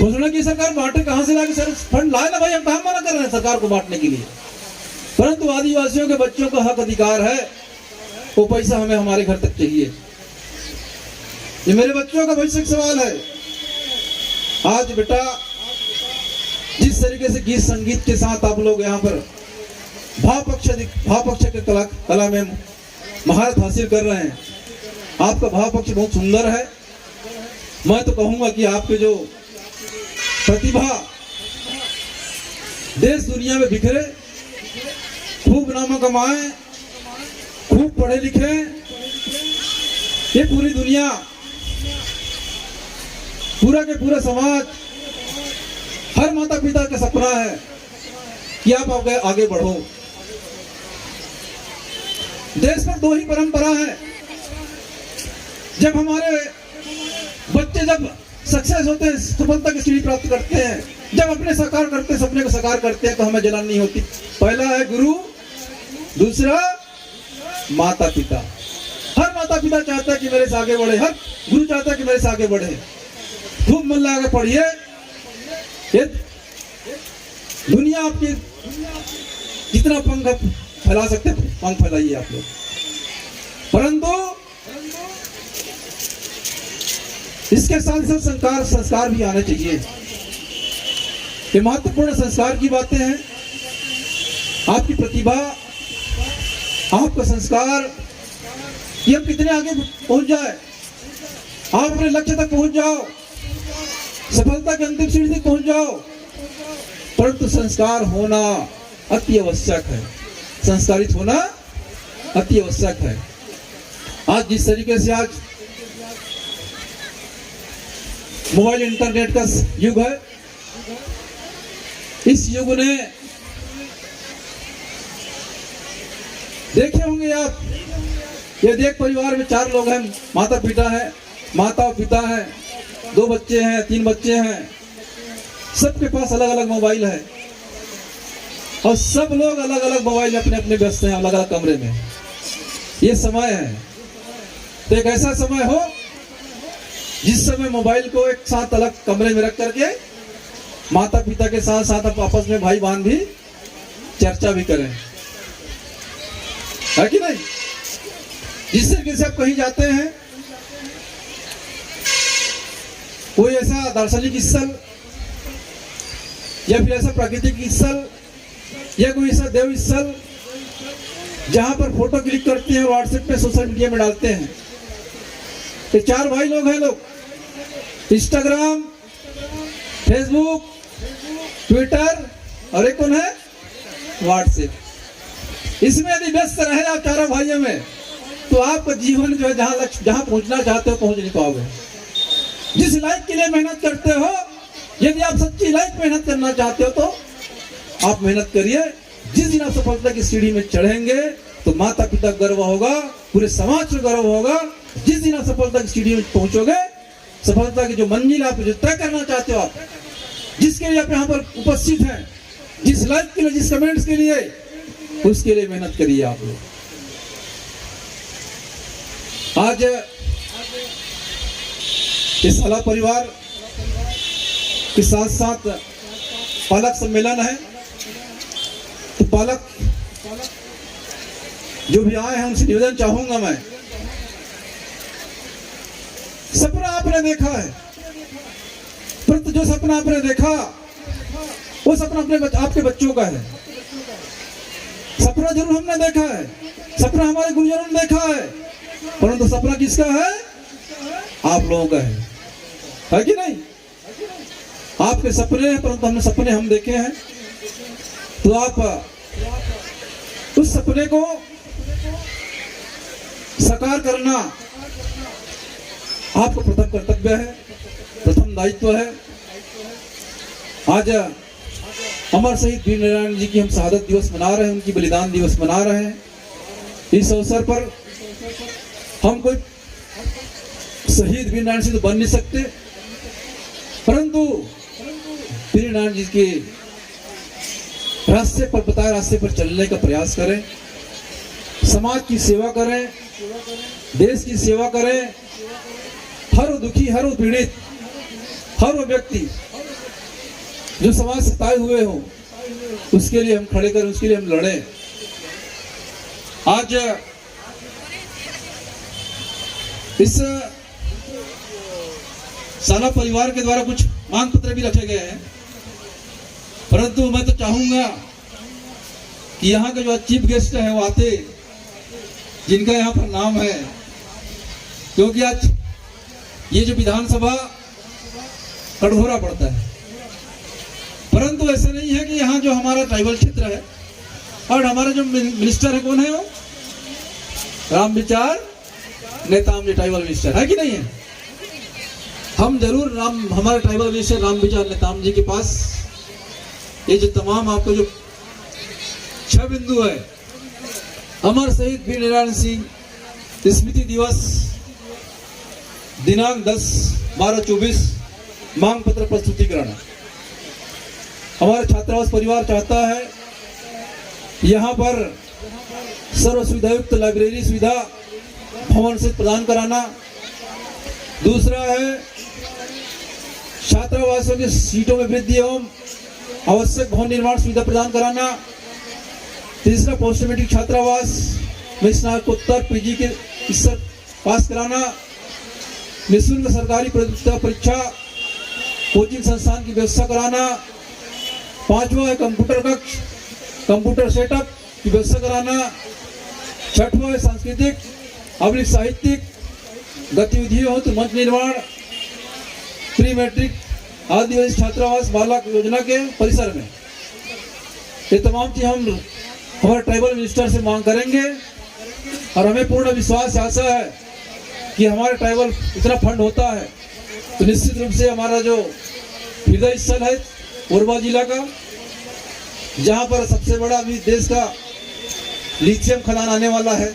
घोषणा की सरकार बांटे कहां से लाके सर फंड लाए ना भाई, हम कहां मना कर रहे हैं सरकार को बांटने के लिए, परंतु आदिवासियों के बच्चों का हक अधिकार है, वो पैसा हमें हमारे घर तक चाहिए। ये मेरे बच्चों का भविष्य का सवाल है। आज बेटा जिस तरीके से गीत संगीत के साथ आप लोग यहाँ पर भाव पक्ष के कला में महारत हासिल कर रहे हैं, आपका भाव पक्ष बहुत सुंदर है। मैं तो कहूंगा कि आपके जो प्रतिभा देश दुनिया में बिखरे, खूब नाम कमाए, खूब पढ़े लिखे, ये पूरी दुनिया, पूरा के पूरा समाज, हर माता पिता का सपना है कि आप आगे बढ़ो। देश में दो ही परंपरा है, जब हमारे बच्चे जब सक्सेस होते हैं, सफलता की सीढ़ी प्राप्त करते हैं, जब अपने साकार करते हैं, सपने को साकार करते हैं, तो हमें जलन नहीं होती। पहला है गुरु, दूसरा माता पिता। हर माता पिता चाहता है कि मेरे से आगे बढ़े, हर गुरु चाहता है कि मेरे से आगे बढ़े। खूब मन लगा के पढ़िए, ये दुनिया आपकी जितना पंख फैला सकते पंख फैलाइए आप लोग, परंतु इसके साथ साथ संस्कार भी आने चाहिए। ये महत्वपूर्ण संस्कार की बातें हैं। आपकी प्रतिभा, आपका संस्कार, ये हम कितने आगे पहुंच जाए, आप अपने लक्ष्य तक पहुंच जाओ, सफलता के अंतिम सीढ़ी तक पहुंच जाओ, परंतु संस्कार होना अति आवश्यक है, संस्कारित होना अति आवश्यक है। आज जिस तरीके से आज मोबाइल इंटरनेट का युग है, इस युग ने देखे होंगे आप, यदि एक परिवार में 4 लोग हैं, माता पिता है, माता और पिता है, 2 बच्चे हैं, 3 बच्चे हैं, सबके पास अलग अलग मोबाइल है और सब लोग अलग अलग मोबाइल में अपने अपने व्यस्त हैं, अलग अलग कमरे में। ये समय है, तो एक ऐसा समय हो जिस समय मोबाइल को एक साथ अलग कमरे में रख करके माता पिता के साथ साथ आप आपस में भाई बहन भी चर्चा भी करें, है कि नहीं? जिस तरीके से आप कहीं जाते हैं, कोई ऐसा दार्शनिक स्थल या फिर ऐसा प्राकृतिक स्थल या कोई ऐसा देव स्थल जहां पर फोटो क्लिक करते हैं और व्हाट्सएप पे सोशल मीडिया में डालते हैं, तो 4 भाई लोग हैं, लोग इंस्टाग्राम, फेसबुक, ट्विटर और एक कौन है व्हाट्सएप। इसमें यदि व्यस्त रहे आप 4 भाइयों में, तो आपका जीवन जो है जहां पहुंचना चाहते हो पहुंच नहीं पाओगे। जिस लाइफ के लिए मेहनत करते हो, यदि आप सच्ची लाइफ मेहनत करना चाहते हो तो आप मेहनत करिए। जिस दिन आप सफलता की सीढ़ी में चढ़ेंगे तो माता पिता गर्व होगा, पूरे समाज को गर्व होगा। जिस दिन आप सफलता की सीढ़ी में पहुंचोगे, सफलता की जो मंजिल आप जो तय करना चाहते हो, आप जिसके लिए आप यहाँ पर उपस्थित हैं, जिस लाइफ के लिए, जिस कमेंट्स के लिए, उसके लिए मेहनत करिए आप लोग। आज इस साला परिवार के साथ साथ पालक सम्मेलन है, तो पालक जो भी आए हैं उनसे निवेदन चाहूंगा मैं, सपना आपने देखा है, परंतु जो सपना आपने देखा वो सपना अपने आपके बच्चों का है। सपना जरूर हमने देखा है, सपना हमारे गुरुजनों ने देखा है, परंतु सपना किसका है? आप लोगों का है कि नहीं? आपके सपने हैं, परंतु हमने सपने हम देखे हैं, तो आप उस सपने को साकार करना आपका प्रथम कर्तव्य है, प्रथम दायित्व है। आज अमर शहीद वीर नारायण जी की हम शहादत दिवस मना रहे हैं, उनकी बलिदान दिवस मना रहे हैं। इस अवसर पर हम कोई शहीद वीर नारायण सिंह तो बन नहीं सकते, परंतु वीर नारायण जी के रास्ते पर, बताए रास्ते पर चलने का प्रयास करें, समाज की सेवा करें, देश की सेवा करें। हर वो दुखी, हर वो पीड़ित, हर वो व्यक्ति जो समाज से ताए हुए हो, उसके लिए हम खड़े करें, उसके लिए हम लड़ें। आज इस साला परिवार के द्वारा कुछ मांग पत्र भी रखे गए हैं, परंतु मैं तो चाहूंगा कि यहाँ के जो चीफ गेस्ट है वो आते, जिनका यहाँ पर नाम है, क्योंकि आज ये जो विधानसभा कटघोरा पड़ता है, परंतु ऐसा नहीं है कि यहाँ जो हमारा ट्राइबल क्षेत्र है और हमारा जो मिनिस्टर है, कौन है वो? रामविचार नेताम जी ट्राइबल मिनिस्टर है कि नहीं है? हम जरूर हमारे ट्राइबल मिनिस्टर रामविचार नेताम जी के पास ये जो तमाम आपको जो 6 बिंदु है, अमर शहीद वीर नारायण सिंह स्मृति दिवस दिनांक 10/12/24 मांग पत्र प्रस्तुतिकरण। हमारे छात्रावास परिवार चाहता है यहाँ पर सर्व सुविधायुक्त लाइब्रेरी सुविधा भवन से प्रदान कराना। दूसरा है छात्रावासों की सीटों में वृद्धि एवं आवश्यक भवन निर्माण सुविधा प्रदान कराना। तीसरा पोस्ट मैट्रिक छात्रावास में स्नातकोत्तर पीजी के स्तर पास कराना। निःशुल्क सरकारी प्रतियोगिता परीक्षा कोचिंग संस्थान की व्यवस्था कराना। 5वां है कंप्यूटर कक्ष, कंप्यूटर सेटअप की व्यवस्था कराना। 6वां है सांस्कृतिक अवलिक साहित्यिक गतिविधियों हेतु मंच निर्माण। प्री मैट्रिक आदिवासी छात्रावास बालक योजना के परिसर में। ये तमाम चीज हम हमारे ट्राइबल मिनिस्टर से मांग करेंगे और हमें पूर्ण विश्वास आशा है कि हमारे ट्राइबल इतना फंड होता है तो निश्चित रूप से हमारा जो हृदय स्थल है कोरबा जिला का, जहाँ पर सबसे बड़ा अभी देश का लिथियम खदान आने वाला है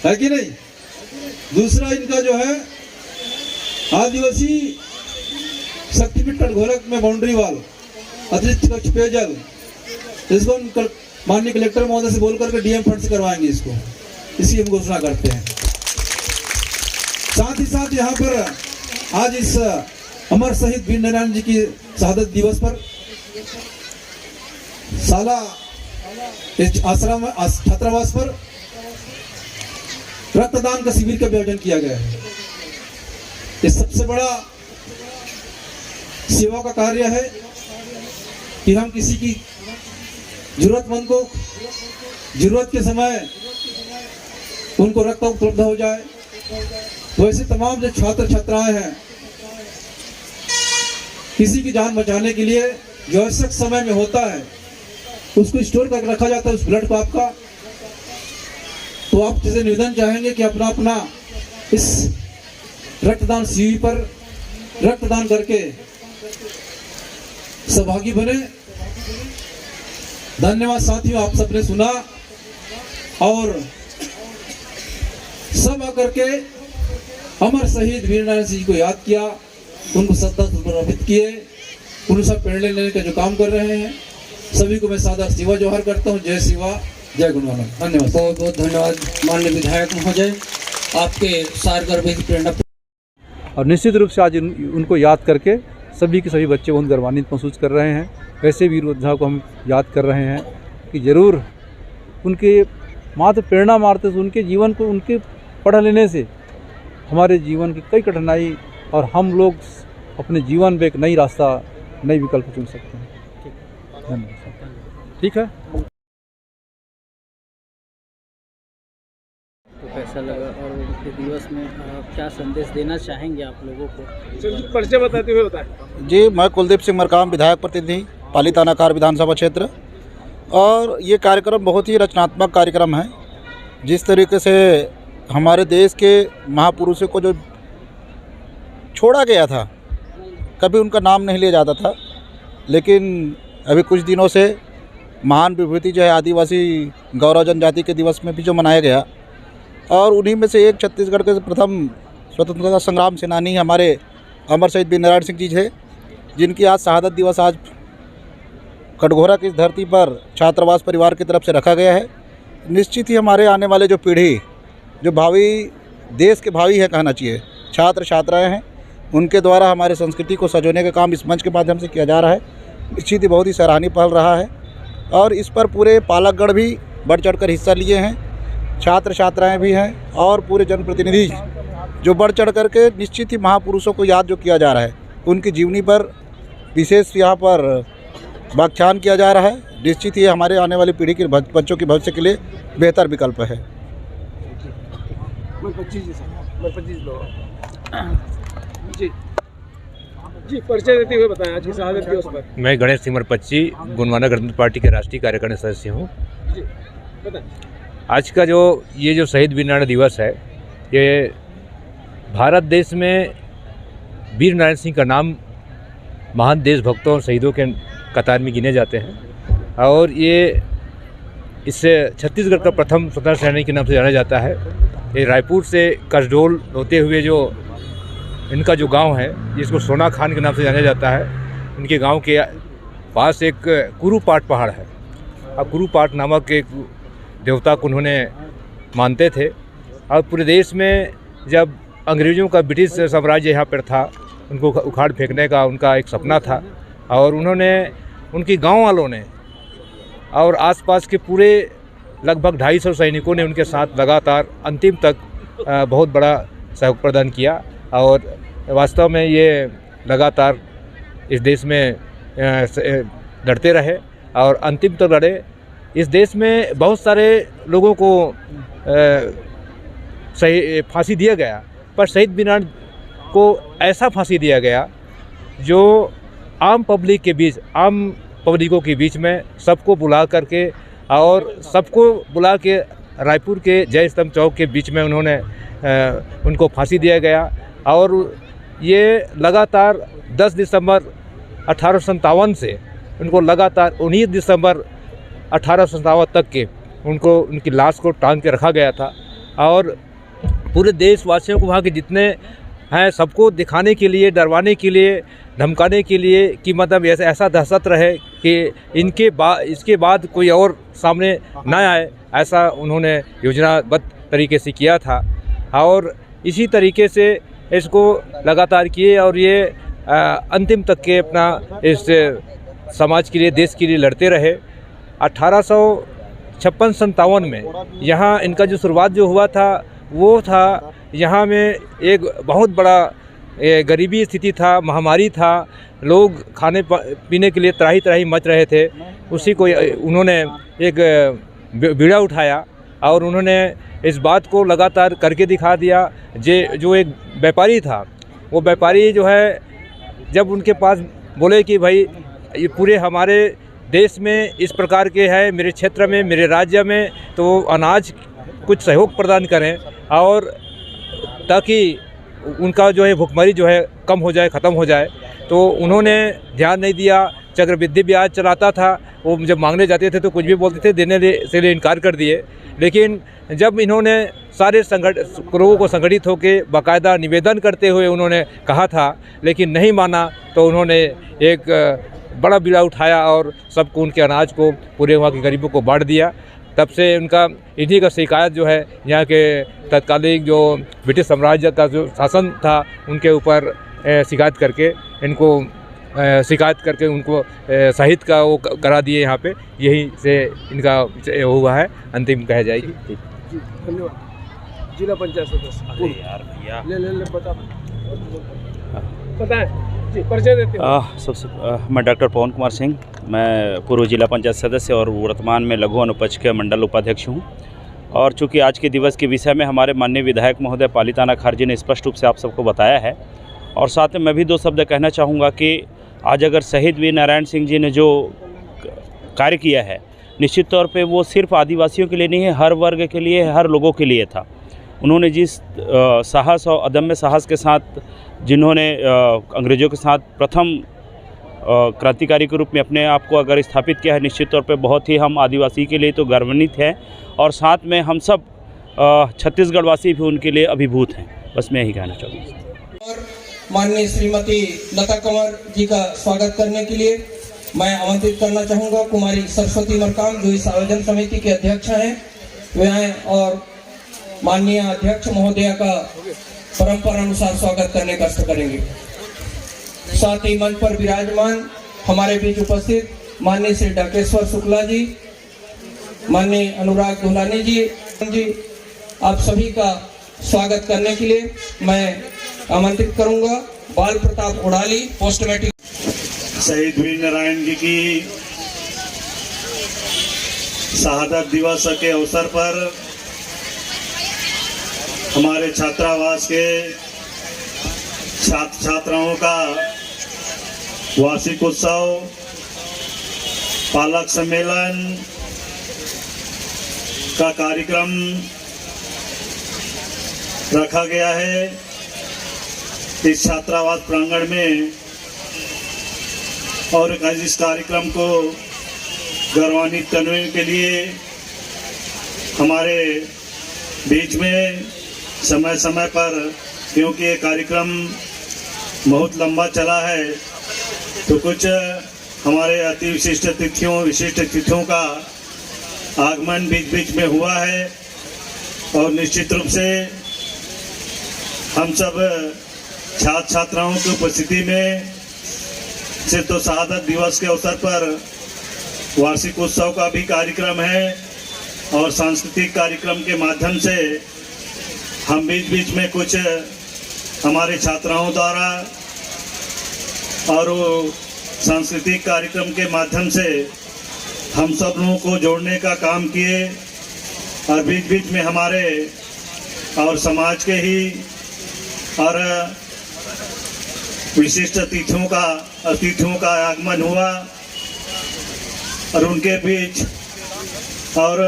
कि नहीं? दूसरा इनका जो है आदिवासी शक्तिपीठ कटघोरा में बाउंड्री वाल अतिरिक्त कक्ष पेयजल, इसको माननीय कलेक्टर महोदय से बोल करके डीएम फंड से करवाएंगे इसको, इसकी हम घोषणा करते हैं। साथ ही साथ यहाँ पर आज इस अमर शहीद वीर नारायण जी की शहादत दिवस पर साला आश्रम छात्रावास पर रक्तदान का शिविर का आयोजन किया गया है। ये सबसे बड़ा सेवा का कार्य है कि हम किसी की जरूरतमंद को जरूरत के समय उनको रक्त उपलब्ध हो जाए। तो ऐसे तमाम जो छात्र छात्राएं हैं, किसी की जान बचाने के लिए जो आवश्यक समय में होता है उसको स्टोर करके रखा जाता है, उस ब्लड को आपका। तो आप जैसे निवेदन चाहेंगे कि अपना अपना इस रक्तदान शिविर पर रक्तदान करके सहभागी बने। धन्यवाद साथियों, आप सबने सुना और सब आकर के अमर शहीद वीर नारायण सिंह को याद किया, उनको श्रद्धासुमन अर्पित किए, उनसे प्रेरणा लेने का जो काम कर रहे हैं सभी को मैं सादर सेवा जोहार करता हूँ। जय शिवा, जय गुरुनानक। धन्यवाद। बहुत बहुत धन्यवाद माननीय विधायक महोदय, आपके सारगर्भित प्रेरणा। और निश्चित रूप से आज उनको याद करके सभी के सभी बच्चे बहुत गर्वान्वित महसूस कर रहे हैं। वैसे वीर योद्धा को हम याद कर रहे हैं कि ज़रूर उनके मात्र प्रेरणा मारते से उनके जीवन को, उनके पढ़ लेने से हमारे जीवन की कई कठिनाई और हम लोग अपने जीवन में एक नई रास्ता, नई विकल्प चुन सकते हैं। धन्यवाद। ठीक है। तो कैसा लगा और उनके दिवस में क्या संदेश देना चाहेंगे आप लोगों को? परिचय बताते हुए बताएं। जी, मैं कुलदीप सिंह मरकाम, विधायक प्रतिनिधि पाली थानाकार विधानसभा क्षेत्र। और ये कार्यक्रम बहुत ही रचनात्मक कार्यक्रम है। जिस तरीके से हमारे देश के महापुरुषों को जो छोड़ा गया था, कभी उनका नाम नहीं लिया जाता था, लेकिन अभी कुछ दिनों से महान विभूति जो है आदिवासी गौरव जनजाति के दिवस में भी जो मनाया गया, और उन्हीं में से एक छत्तीसगढ़ के प्रथम स्वतंत्रता संग्राम सेनानी हमारे अमर शहीद वीर नारायण सिंह जी थे, जिनकी आज शहादत दिवस आज कटघोरा की इस धरती पर छात्रावास परिवार की तरफ से रखा गया है। निश्चित ही हमारे आने वाले जो पीढ़ी जो भावी देश के भावी है कहना चाहिए छात्र छात्राएं हैं, उनके द्वारा हमारे संस्कृति को सजोने का काम इस मंच के माध्यम से किया जा रहा है। निश्चित ही बहुत ही सराहनीय पहल रहा है और इस पर पूरे पालकगढ़ भी बढ़ चढ़कर हिस्सा लिए हैं, छात्र छात्राएं भी हैं और पूरे जनप्रतिनिधि जो बढ़ चढ़ करके निश्चित ही महापुरुषों को याद जो किया जा रहा है, उनकी जीवनी पर विशेष यहाँ पर व्याख्यान किया जा रहा है। निश्चित ही हमारे आने वाली पीढ़ी के बच्चों के भविष्य के लिए बेहतर विकल्प है। जी परिचय देते हुए बताएं आज की शहादत दिवस पर। मैं गणेश सिंह मरपच्ची गोंडवाना गणतंत्र पार्टी के राष्ट्रीय कार्यकारिणी सदस्य हूँ। जी बताएं। आज का ये जो शहीद वीर नारायण दिवस है, ये भारत देश में वीर नारायण सिंह का नाम महान देशभक्तों और शहीदों के कतार में गिने जाते हैं और ये इससे छत्तीसगढ़ का प्रथम स्वतंत्र सेनानी के नाम से जाना जाता है। ये रायपुर से कसडोल होते हुए जो इनका जो गांव है, जिसको सोना खान के नाम से जाना जाता है, उनके गांव के पास एक कुरुपाट पहाड़ है और कुरुपाट नामक एक देवता को उन्होंने मानते थे। और पूरे देश में जब अंग्रेज़ों का ब्रिटिश साम्राज्य यहाँ पर था, उनको उखाड़ फेंकने का उनका एक सपना था और उन्होंने उनके गांव वालों ने और आसपास के पूरे लगभग 250 सैनिकों ने उनके साथ लगातार अंतिम तक बहुत बड़ा सहयोग प्रदान किया और वास्तव में ये लगातार इस देश में लड़ते रहे और अंतिम तक लड़े। इस देश में बहुत सारे लोगों को सही फांसी दिया गया, पर शहीद वीर नारायण को ऐसा फांसी दिया गया जो आम पब्लिकों के बीच में सबको बुला करके और सबको बुला के रायपुर के जय स्तंभ चौक के बीच में उन्होंने उनको फांसी दिया गया। और ये लगातार 10 दिसंबर 1857 से उनको लगातार 19 दिसंबर 1857 तक के उनको उनकी लाश को टांग के रखा गया था और पूरे देशवासियों को वहाँ के जितने हैं सबको दिखाने के लिए, डरवाने के लिए, धमकाने के लिए कि मतलब ऐसा दहशत रहे कि इसके बाद कोई और सामने ना आए, ऐसा उन्होंने योजनाबद्ध तरीके से किया था और इसी तरीके से इसको लगातार किए और ये अंतिम तक के अपना इस समाज के लिए, देश के लिए लड़ते रहे। 1856-57 में यहाँ इनका जो शुरुआत जो हुआ था वो था, यहाँ में एक बहुत बड़ा गरीबी स्थिति था, महामारी था, लोग खाने पीने के लिए त्राही त्राही मच रहे थे। उसी को उन्होंने एक बीड़ा उठाया और उन्होंने इस बात को लगातार करके दिखा दिया। जो एक व्यापारी था, वो व्यापारी जो है जब उनके पास बोले कि भाई ये पूरे हमारे देश में इस प्रकार के है, मेरे क्षेत्र में, मेरे राज्य में, तो अनाज कुछ सहयोग प्रदान करें और ताकि उनका जो है भुखमरी जो है कम हो जाए, ख़त्म हो जाए। तो उन्होंने ध्यान नहीं दिया, चक्रवृद्धि ब्याज चलाता था, वो जब मांगने जाते थे तो कुछ भी बोलते थे, देने से लिए इनकार कर दिए। लेकिन जब इन्होंने सारे लोगों को संगठित होकर बाकायदा निवेदन करते हुए उन्होंने कहा था, लेकिन नहीं माना, तो उन्होंने एक बड़ा बीड़ा उठाया और सबको उनके अनाज को पूरे वहाँ के गरीबों को बांट दिया। तब से उनका इन्हीं का शिकायत जो है यहाँ के तत्कालीन जो ब्रिटिश साम्राज्य का जो शासन था उनके ऊपर शिकायत करके उनको शहीद का वो करा दिए यहाँ पे। यही से इनका हुआ है, अंतिम कह जाएगी। जी धन्यवाद। जिला पंचायत सदस्य यार भैया ले बताएं जी, परिचय देते हैं। सबसे मैं डॉक्टर पवन कुमार सिंह, मैं पूर्व जिला पंचायत सदस्य और वर्तमान में लघु अनुपज के मंडल उपाध्यक्ष हूँ। और चूँकि आज के दिवस के विषय में हमारे माननीय विधायक महोदय पालीताना खार जी ने स्पष्ट रूप से आप सबको बताया है, और साथ में मैं भी दो शब्द कहना चाहूँगा कि आज अगर शहीद वीर नारायण सिंह जी ने जो कार्य किया है, निश्चित तौर पे वो सिर्फ आदिवासियों के लिए नहीं है, हर वर्ग के लिए, हर लोगों के लिए था। उन्होंने जिस साहस और अदम्य साहस के साथ जिन्होंने अंग्रेज़ों के साथ प्रथम क्रांतिकारी के रूप में अपने आप को अगर स्थापित किया है, निश्चित तौर पे बहुत ही हम आदिवासी के लिए तो गर्वान्वित हैं और साथ में हम सब छत्तीसगढ़ वासी भी उनके लिए अभिभूत हैं। बस मैं यही कहना चाहूँगा। और माननीय श्रीमती लता कंवर जी का स्वागत करने के लिए मैं आमंत्रित करना चाहूँगा कुमारी सरस्वती मरकाम, जो इस आयोजन समिति के अध्यक्ष हैं, वे आएँ और माननीय अध्यक्ष महोदय का परंपरा अनुसार स्वागत करने का कष्ट करेंगे। साथ ही मंच पर विराजमान हमारे बीच उपस्थित माननीय श्री डाकेश्वर शुक्ला जी, माननीय अनुराग दुलानी जी, आप सभी का स्वागत करने के लिए मैं आमंत्रित करूंगा। बाल प्रताप उड़ाली, पोस्ट मैट्रिक। शहीद वीर नारायण जी की शहादत दिवस के अवसर पर हमारे छात्रावास के छात्र छात्राओं का वार्षिक उत्सव, पालक सम्मेलन का कार्यक्रम रखा गया है। इस छात्रावास प्रांगण में और इस कार्यक्रम को गौरवान्वित करने के लिए हमारे बीच में समय समय पर, क्योंकि ये कार्यक्रम बहुत लंबा चला है, तो कुछ हमारे अति विशिष्ट तिथियों का आगमन बीच बीच में हुआ है। और निश्चित रूप से हम सब छात्र छात्राओं की उपस्थिति में सिर्फ तो शहादत दिवस के अवसर पर वार्षिक उत्सव का भी कार्यक्रम है और सांस्कृतिक कार्यक्रम के माध्यम से हम बीच बीच में कुछ हमारे छात्राओं द्वारा और वो सांस्कृतिक कार्यक्रम के माध्यम से हम सब लोगों को जोड़ने का काम किए। और बीच बीच में हमारे और समाज के ही और विशिष्ट अतिथियों का आगमन हुआ और उनके बीच और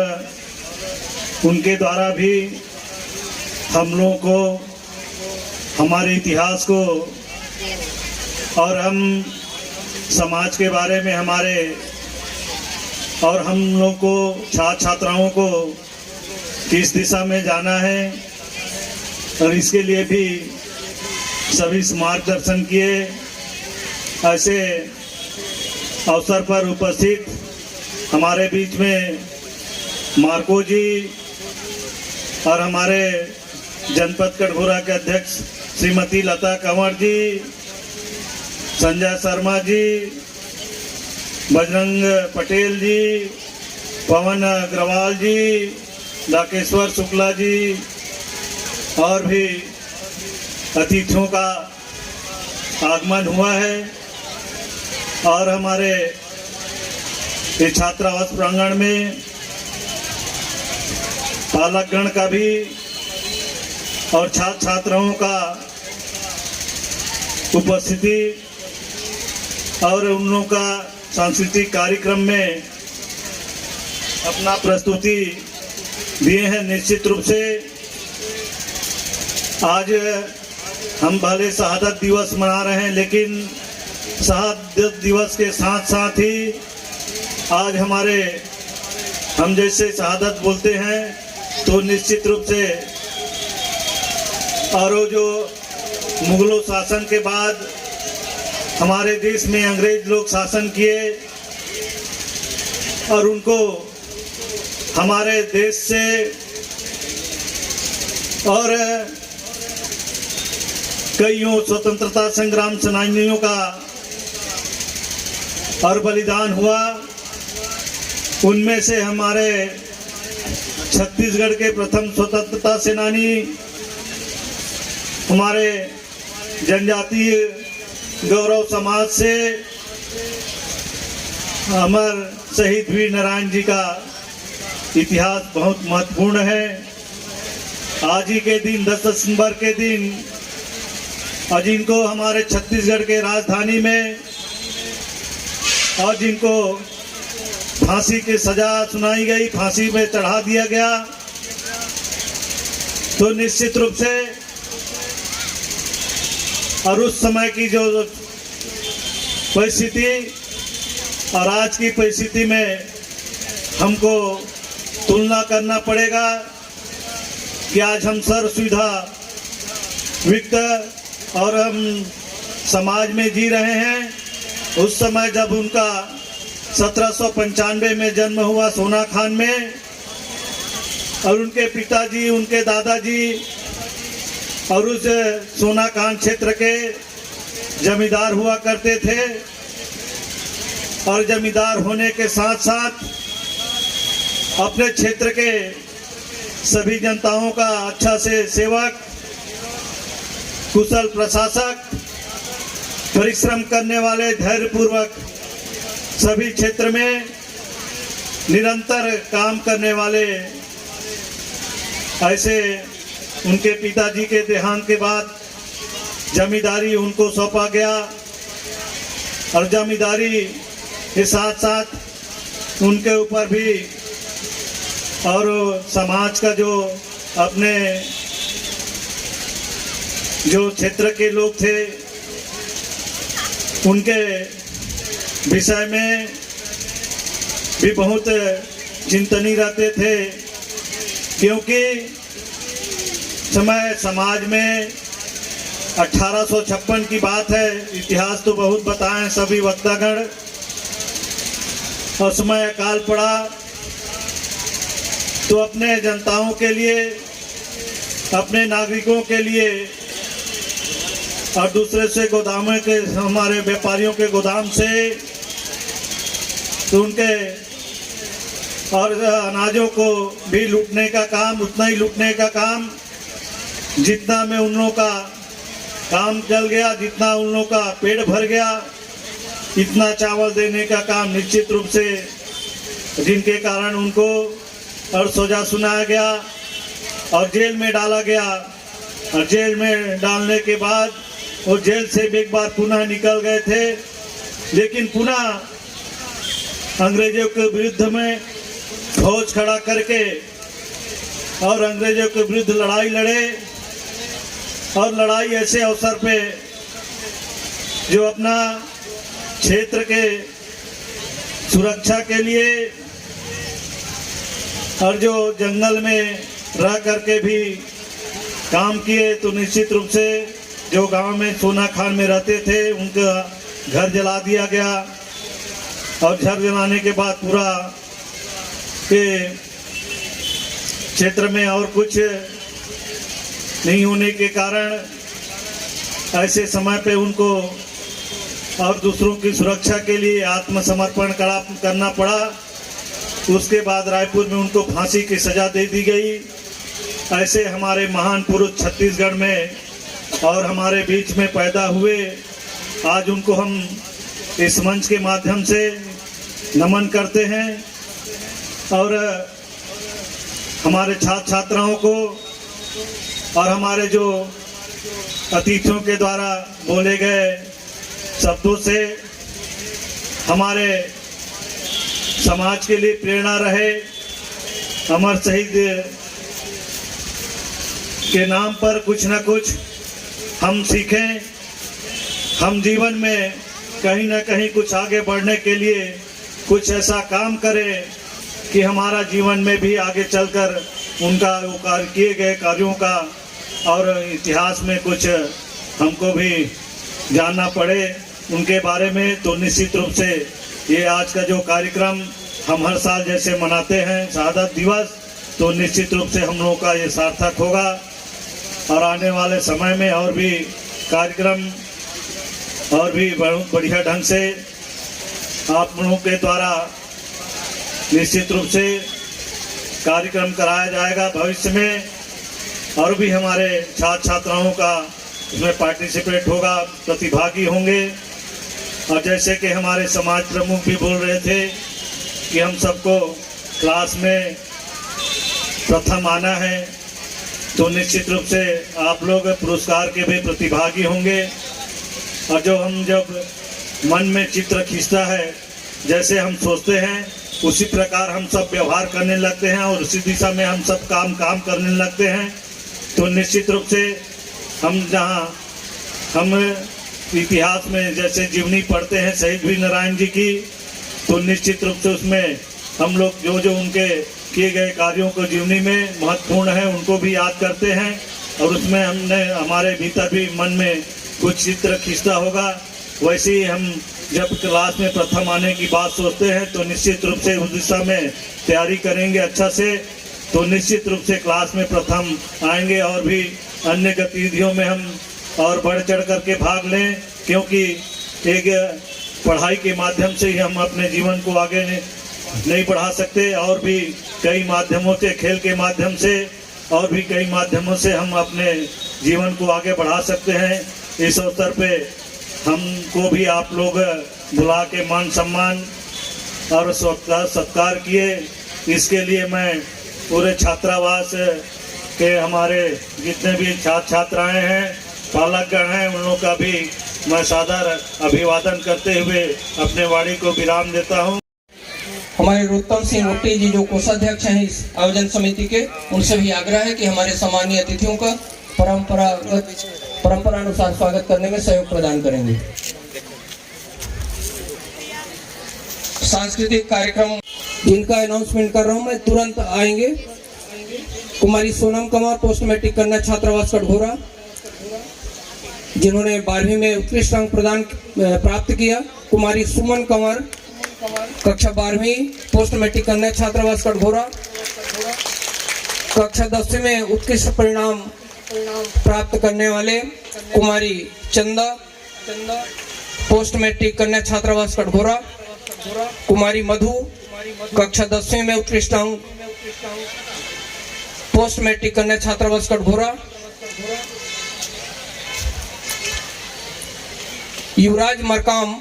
उनके द्वारा भी हम लोगों को हमारे इतिहास को और हम समाज के बारे में हमारे और हम लोग को छात्र छात्राओं को किस दिशा में जाना है और इसके लिए भी सभी मार्गदर्शन किए। ऐसे अवसर पर उपस्थित हमारे बीच में मार्को जी और हमारे जनपद कटघोरा के अध्यक्ष श्रीमती लता कंवर जी, संजय शर्मा जी, बजरंग पटेल जी, पवन अग्रवाल जी, डाकेश्वर शुक्ला जी और भी अतिथियों का आगमन हुआ है। और हमारे इस छात्रावास प्रांगण में पालकगण का भी और छात्र छात्राओं का उपस्थिति और उन लोगों का सांस्कृतिक कार्यक्रम में अपना प्रस्तुति दिए हैं। निश्चित रूप से आज हम भले शहादत दिवस मना रहे हैं, लेकिन शहादत दिवस के साथ साथ ही आज हम जैसे शहादत बोलते हैं तो निश्चित रूप से और जो मुगलों शासन के बाद हमारे देश में अंग्रेज लोग शासन किए और उनको हमारे देश से और कईयों स्वतंत्रता संग्राम सेनानियों का और बलिदान हुआ। उनमें से हमारे छत्तीसगढ़ के प्रथम स्वतंत्रता सेनानी हमारे जनजातीय गौरव समाज से अमर शहीद वीर नारायण जी का इतिहास बहुत महत्वपूर्ण है। आज ही के दिन 10 दिसंबर के दिन और जिनको हमारे छत्तीसगढ़ के राजधानी में और जिनको फांसी की सजा सुनाई गई, फांसी में चढ़ा दिया गया, तो निश्चित रूप से और उस समय की जो परिस्थिति और आज की परिस्थिति में हमको तुलना करना पड़ेगा कि आज हम सर्व सुविधा युक्त और हम समाज में जी रहे हैं। उस समय जब उनका 1795 में जन्म हुआ सोना खान में, और उनके पिताजी, उनके दादाजी और उस सोनाकांड क्षेत्र के जमींदार हुआ करते थे और जमींदार होने के साथ साथ अपने क्षेत्र के सभी जनताओं का अच्छा से सेवक, कुशल प्रशासक, परिश्रम करने वाले, धैर्यपूर्वक सभी क्षेत्र में निरंतर काम करने वाले, ऐसे उनके पिताजी के देहांत के बाद जमींदारी उनको सौंपा गया और जमींदारी के साथ साथ उनके ऊपर भी और समाज का जो अपने जो क्षेत्र के लोग थे उनके विषय में भी बहुत चिंतनीय रहते थे, क्योंकि समय समाज में 1856 की बात है। इतिहास तो बहुत बताएं सभी वक्तागण। और समय अकाल पड़ा तो अपने जनताओं के लिए, अपने नागरिकों के लिए और दूसरे से गोदामों के, हमारे व्यापारियों के गोदाम से तो उनके और अनाजों को भी लूटने का काम, उतना ही लूटने का काम जितना में उन लोगों का काम चल गया, जितना उन लोगों का पेट भर गया, इतना चावल देने का काम निश्चित रूप से, जिनके कारण उनको और सजा सुनाया गया और जेल में डाला गया। और जेल में डालने के बाद वो जेल से एक बार पुनः निकल गए थे, लेकिन पुनः अंग्रेजों के विरुद्ध में फौज खड़ा करके और अंग्रेजों के विरुद्ध लड़ाई लड़े और लड़ाई ऐसे अवसर पे जो अपना क्षेत्र के सुरक्षा के लिए और जो जंगल में रह करके भी काम किए, तो निश्चित रूप से जो गांव में सोनाखान में रहते थे उनका घर जला दिया गया और घर जलाने के बाद पूरा के क्षेत्र में और कुछ नहीं होने के कारण ऐसे समय पे उनको और दूसरों की सुरक्षा के लिए आत्मसमर्पण करना पड़ा। उसके बाद रायपुर में उनको फांसी की सजा दे दी गई। ऐसे हमारे महान पुरुष छत्तीसगढ़ में और हमारे बीच में पैदा हुए। आज उनको हम इस मंच के माध्यम से नमन करते हैं और हमारे छात्र छात्राओं को और हमारे जो अतिथियों के द्वारा बोले गए शब्दों से हमारे समाज के लिए प्रेरणा रहे। अमर शहीद के नाम पर कुछ न कुछ हम सीखें, हम जीवन में कहीं ना कहीं कुछ आगे बढ़ने के लिए कुछ ऐसा काम करें कि हमारा जीवन में भी आगे चलकर उनका किए गए कार्यों का और इतिहास में कुछ हमको भी जानना पड़े उनके बारे में। तो निश्चित रूप से ये आज का जो कार्यक्रम हम हर साल जैसे मनाते हैं शहादत दिवस, तो निश्चित रूप से हम लोगों का ये सार्थक होगा और आने वाले समय में और भी कार्यक्रम और भी बढ़िया ढंग से आप लोगों के द्वारा निश्चित रूप से कार्यक्रम कराया जाएगा भविष्य में। और भी हमारे छात्र छात्राओं का उसमें पार्टिसिपेट होगा, प्रतिभागी होंगे। और जैसे कि हमारे समाज प्रमुख भी बोल रहे थे कि हम सबको क्लास में प्रथम आना है, तो निश्चित रूप से आप लोग पुरस्कार के भी प्रतिभागी होंगे। और जो हम जब मन में चित्र खींचता है, जैसे हम सोचते हैं उसी प्रकार हम सब व्यवहार करने लगते हैं और उसी दिशा में हम सब काम करने लगते हैं। तो निश्चित रूप से हम जहाँ हम इतिहास में जैसे जीवनी पढ़ते हैं शहीद वीर नारायण जी की, तो निश्चित रूप से उसमें हम लोग जो जो उनके किए गए कार्यों को जीवनी में महत्वपूर्ण है उनको भी याद करते हैं और उसमें हमने हमारे भीतर भी मन में कुछ चित्र खींचता होगा। वैसे ही हम जब क्लास में प्रथम आने की बात सोचते हैं तो निश्चित रूप से उस दिशा में तैयारी करेंगे अच्छा से तो निश्चित रूप से क्लास में प्रथम आएंगे और भी अन्य गतिविधियों में हम और बढ़ चढ़ करके भाग लें, क्योंकि एक पढ़ाई के माध्यम से ही हम अपने जीवन को आगे नहीं बढ़ा सकते, और भी कई माध्यमों से, खेल के माध्यम से और भी कई माध्यमों से हम अपने जीवन को आगे बढ़ा सकते हैं। इस अवसर पे हमको भी आप लोग बुला के मान सम्मान और सत्कार किए, इसके लिए मैं पूरे छात्रावास के हमारे जितने भी छात्र छात्राएँ हैं, पालकगण हैं, उन लोगों का भी मैं सादर अभिवादन करते हुए अपने वाणी को विराम देता हूँ। हमारे रोत्तम सिंह रोटी जी जो कोषाध्यक्ष हैं इस आयोजन समिति के, उनसे भी आग्रह है कि हमारे सम्मानीय अतिथियों का परंपरानुसार स्वागत करने में सहयोग प्रदान करेंगे। सांस्कृतिक कार्यक्रम जिनका अनाउंसमेंट कर रहा हूं मैं, तुरंत आएंगे। कुमारी सोनम कंवर, पोस्ट मैट्रिक कन्या छात्रावास कटघोरा, जिन्होंने 12वीं में उत्कृष्ट अंक प्राप्त किया। कुमारी सुमन कंवर, कक्षा 12वीं, पोस्ट मैट्रिक कन्या छात्रावास कटघोरा। कक्षा 10वीं में उत्कृष्ट परिणाम प्राप्त करने वाले कुमारी चंदा, पोस्ट मैट्रिक कन्या छात्रावास कटघोरा। कुमारी मधु, कक्षा 10वीं में उत्कृष्ट अंक, पोस्ट मैट्रिक कन्या छात्रावास कटघोरा। युवराज मरकाम,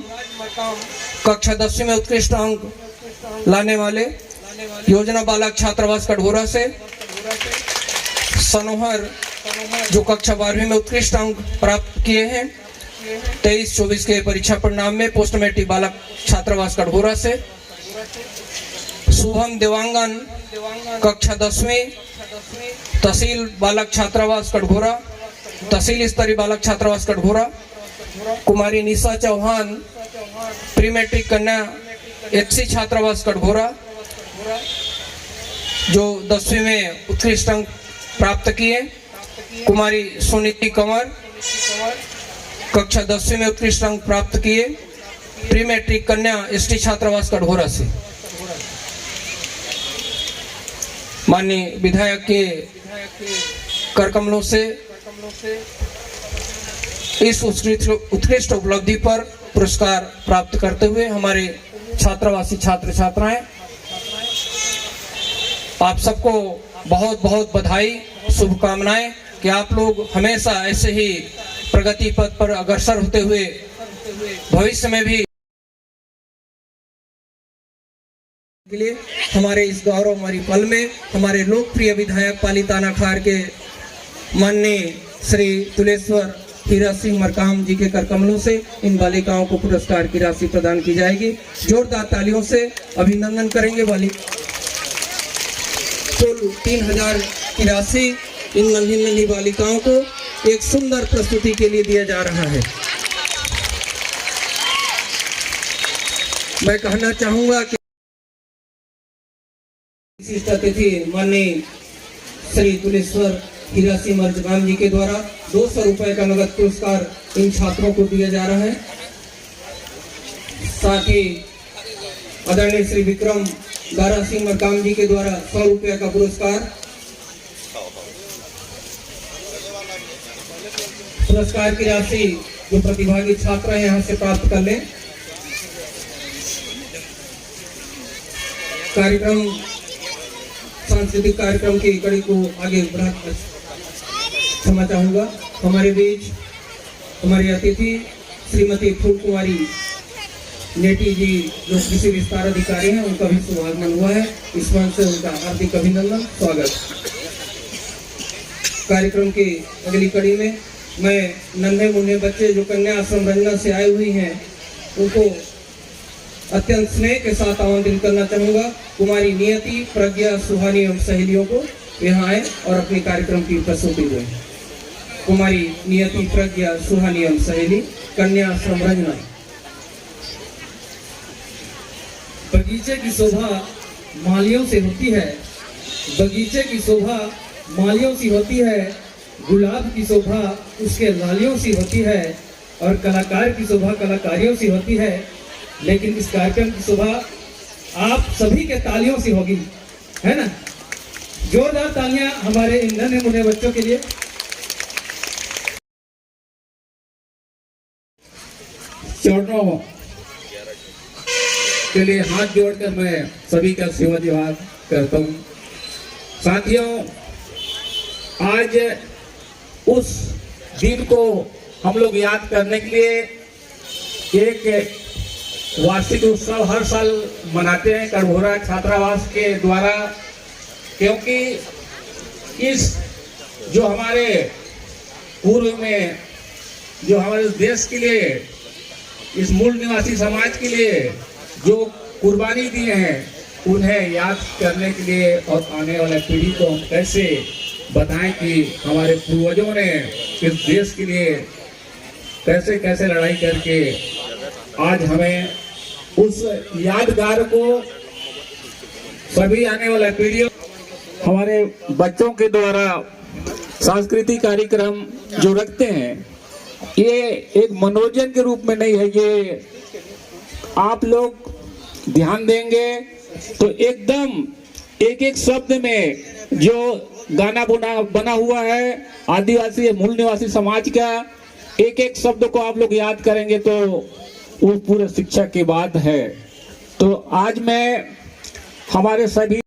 कक्षा 10वीं में उत्कृष्ट अंक लाने वाले, योजना बालक छात्रावास कटघोरा से। सनोहर, जो कक्षा 12वीं में उत्कृष्ट अंक प्राप्त किए हैं 23-24 के परीक्षा परिणाम में, पोस्ट मैट्रिक बालक छात्रावास कटघोरा से। शुभम देवांगन, कक्षा 10वीं, तहसील बालक छात्रावास कटघोरा, तहसील स्तरीय बालक छात्रावास कटघोरा। कुमारी निशा चौहान, प्री मैट्रिक कन्या एचसी छात्रावास कटघोरा, जो 10वीं में उत्कृष्ट अंक प्राप्त किए। कुमारी सुनीति कंवर, कक्षा 10वीं में उत्कृष्ट अंक प्राप्त किए, प्री मैट्रिक कन्या एसटी छात्रावास कटघोरा से। माननीय विधायक के करकमलों से इस उत्कृष्ट उपलब्धि पर पुरस्कार प्राप्त करते हुए हमारे छात्रावासी छात्र छात्राएं, आप सबको बहुत बहुत बधाई, शुभकामनाएं कि आप लोग हमेशा ऐसे ही प्रगति पथ पर अग्रसर होते हुए भविष्य में भी के लिए हमारे इस गौरवमयी पल में हमारे लोकप्रिय विधायक पालीताना खार के माननीय श्री तुलेश्वर हीरा सिंह मरकाम जी के करकमलों से इन बालिकाओं को पुरस्कार की राशि प्रदान की जाएगी। जोरदार तालियों से अभिनंदन करेंगे। वाली कुल 3000 की राशि इन नन्ही बालिकाओं को एक सुंदर प्रस्तुति के लिए दिया जा रहा है। मैं कहना चाहूंगा कि विशिष्ट अतिथि माननीय श्री तुलेश्वर हीरा सिंह मरकाम जी के द्वारा 200 रुपए का नगद पुरस्कार इन छात्रों को दिया जा रहा है। साथ ही आदरणीय श्री विक्रम दारा सिंह मरकाम जी के द्वारा 100 रुपए का पुरस्कार की राशि जो प्रतिभागी छात्र हैं यहाँ से प्राप्त कर लें। कार्यक्रम सांस्कृतिक कार्यक्रम की कड़ी को आगे बढ़ाकर क्षमा चाहूंगा। हमारे बीच हमारी अतिथि श्रीमती फूल कुमारी नेटी जी जो कृषि विस्तार अधिकारी हैं, उनका भी शुभागमन हुआ है। इस मंच से उनका हार्दिक अभिनंदन, स्वागत। कार्यक्रम की अगली कड़ी में मैं नन्हे मुन्ने बच्चे जो कन्या आश्रम रंजना से आए हुए हैं उनको अत्यंत स्नेह के साथ आमंत्रित करना चाहूंगा। कुमारी नियति, प्रज्ञा, सुहानी एवं सहेलियों को यहाँ आए और अपने कार्यक्रम की प्रस्तुति दें। कुमारी नियति, प्रज्ञा, सुहानी एवं सहेली, कन्या आश्रम रंजना। बगीचे की शोभा मालियों से होती है, बगीचे की शोभा मालियों से होती है, गुलाब की शोभा उसके लालियों से होती है और कलाकार की शोभा कलाकारियों से होती है। लेकिन इस कार्यक्रम की शोभा आप सभी के तालियों से होगी, है ना। जोरदार तालियां हमारे इन नन्हे मुन्ने बच्चों के लिए। चरणों के लिए हाथ जोड़कर मैं सभी का सेवाधिवाद करता हूँ। साथियों, आज उस दिन को हम लोग याद करने के लिए एक वार्षिक उत्सव हर साल मनाते हैं कड़घोरा छात्रावास के द्वारा, क्योंकि इस जो हमारे पूर्व में जो हमारे देश के लिए, इस मूल निवासी समाज के लिए जो कुर्बानी दी है, उन्हें याद करने के लिए और आने वाले पीढ़ी को हम कैसे बताएं कि हमारे पूर्वजों ने इस देश के लिए कैसे कैसे लड़ाई करके आज हमें उस यादगार को सभी आने वाले पीढ़ियों, हमारे बच्चों के द्वारा सांस्कृतिक कार्यक्रम जो रखते हैं, ये एक मनोरंजन के रूप में नहीं है। ये आप लोग ध्यान देंगे तो एकदम एक एक शब्द में जो गाना बना हुआ है आदिवासी मूल निवासी समाज का, एक एक शब्द को आप लोग याद करेंगे तो वो पूरे शिक्षा की बात है। तो आज मैं हमारे सभी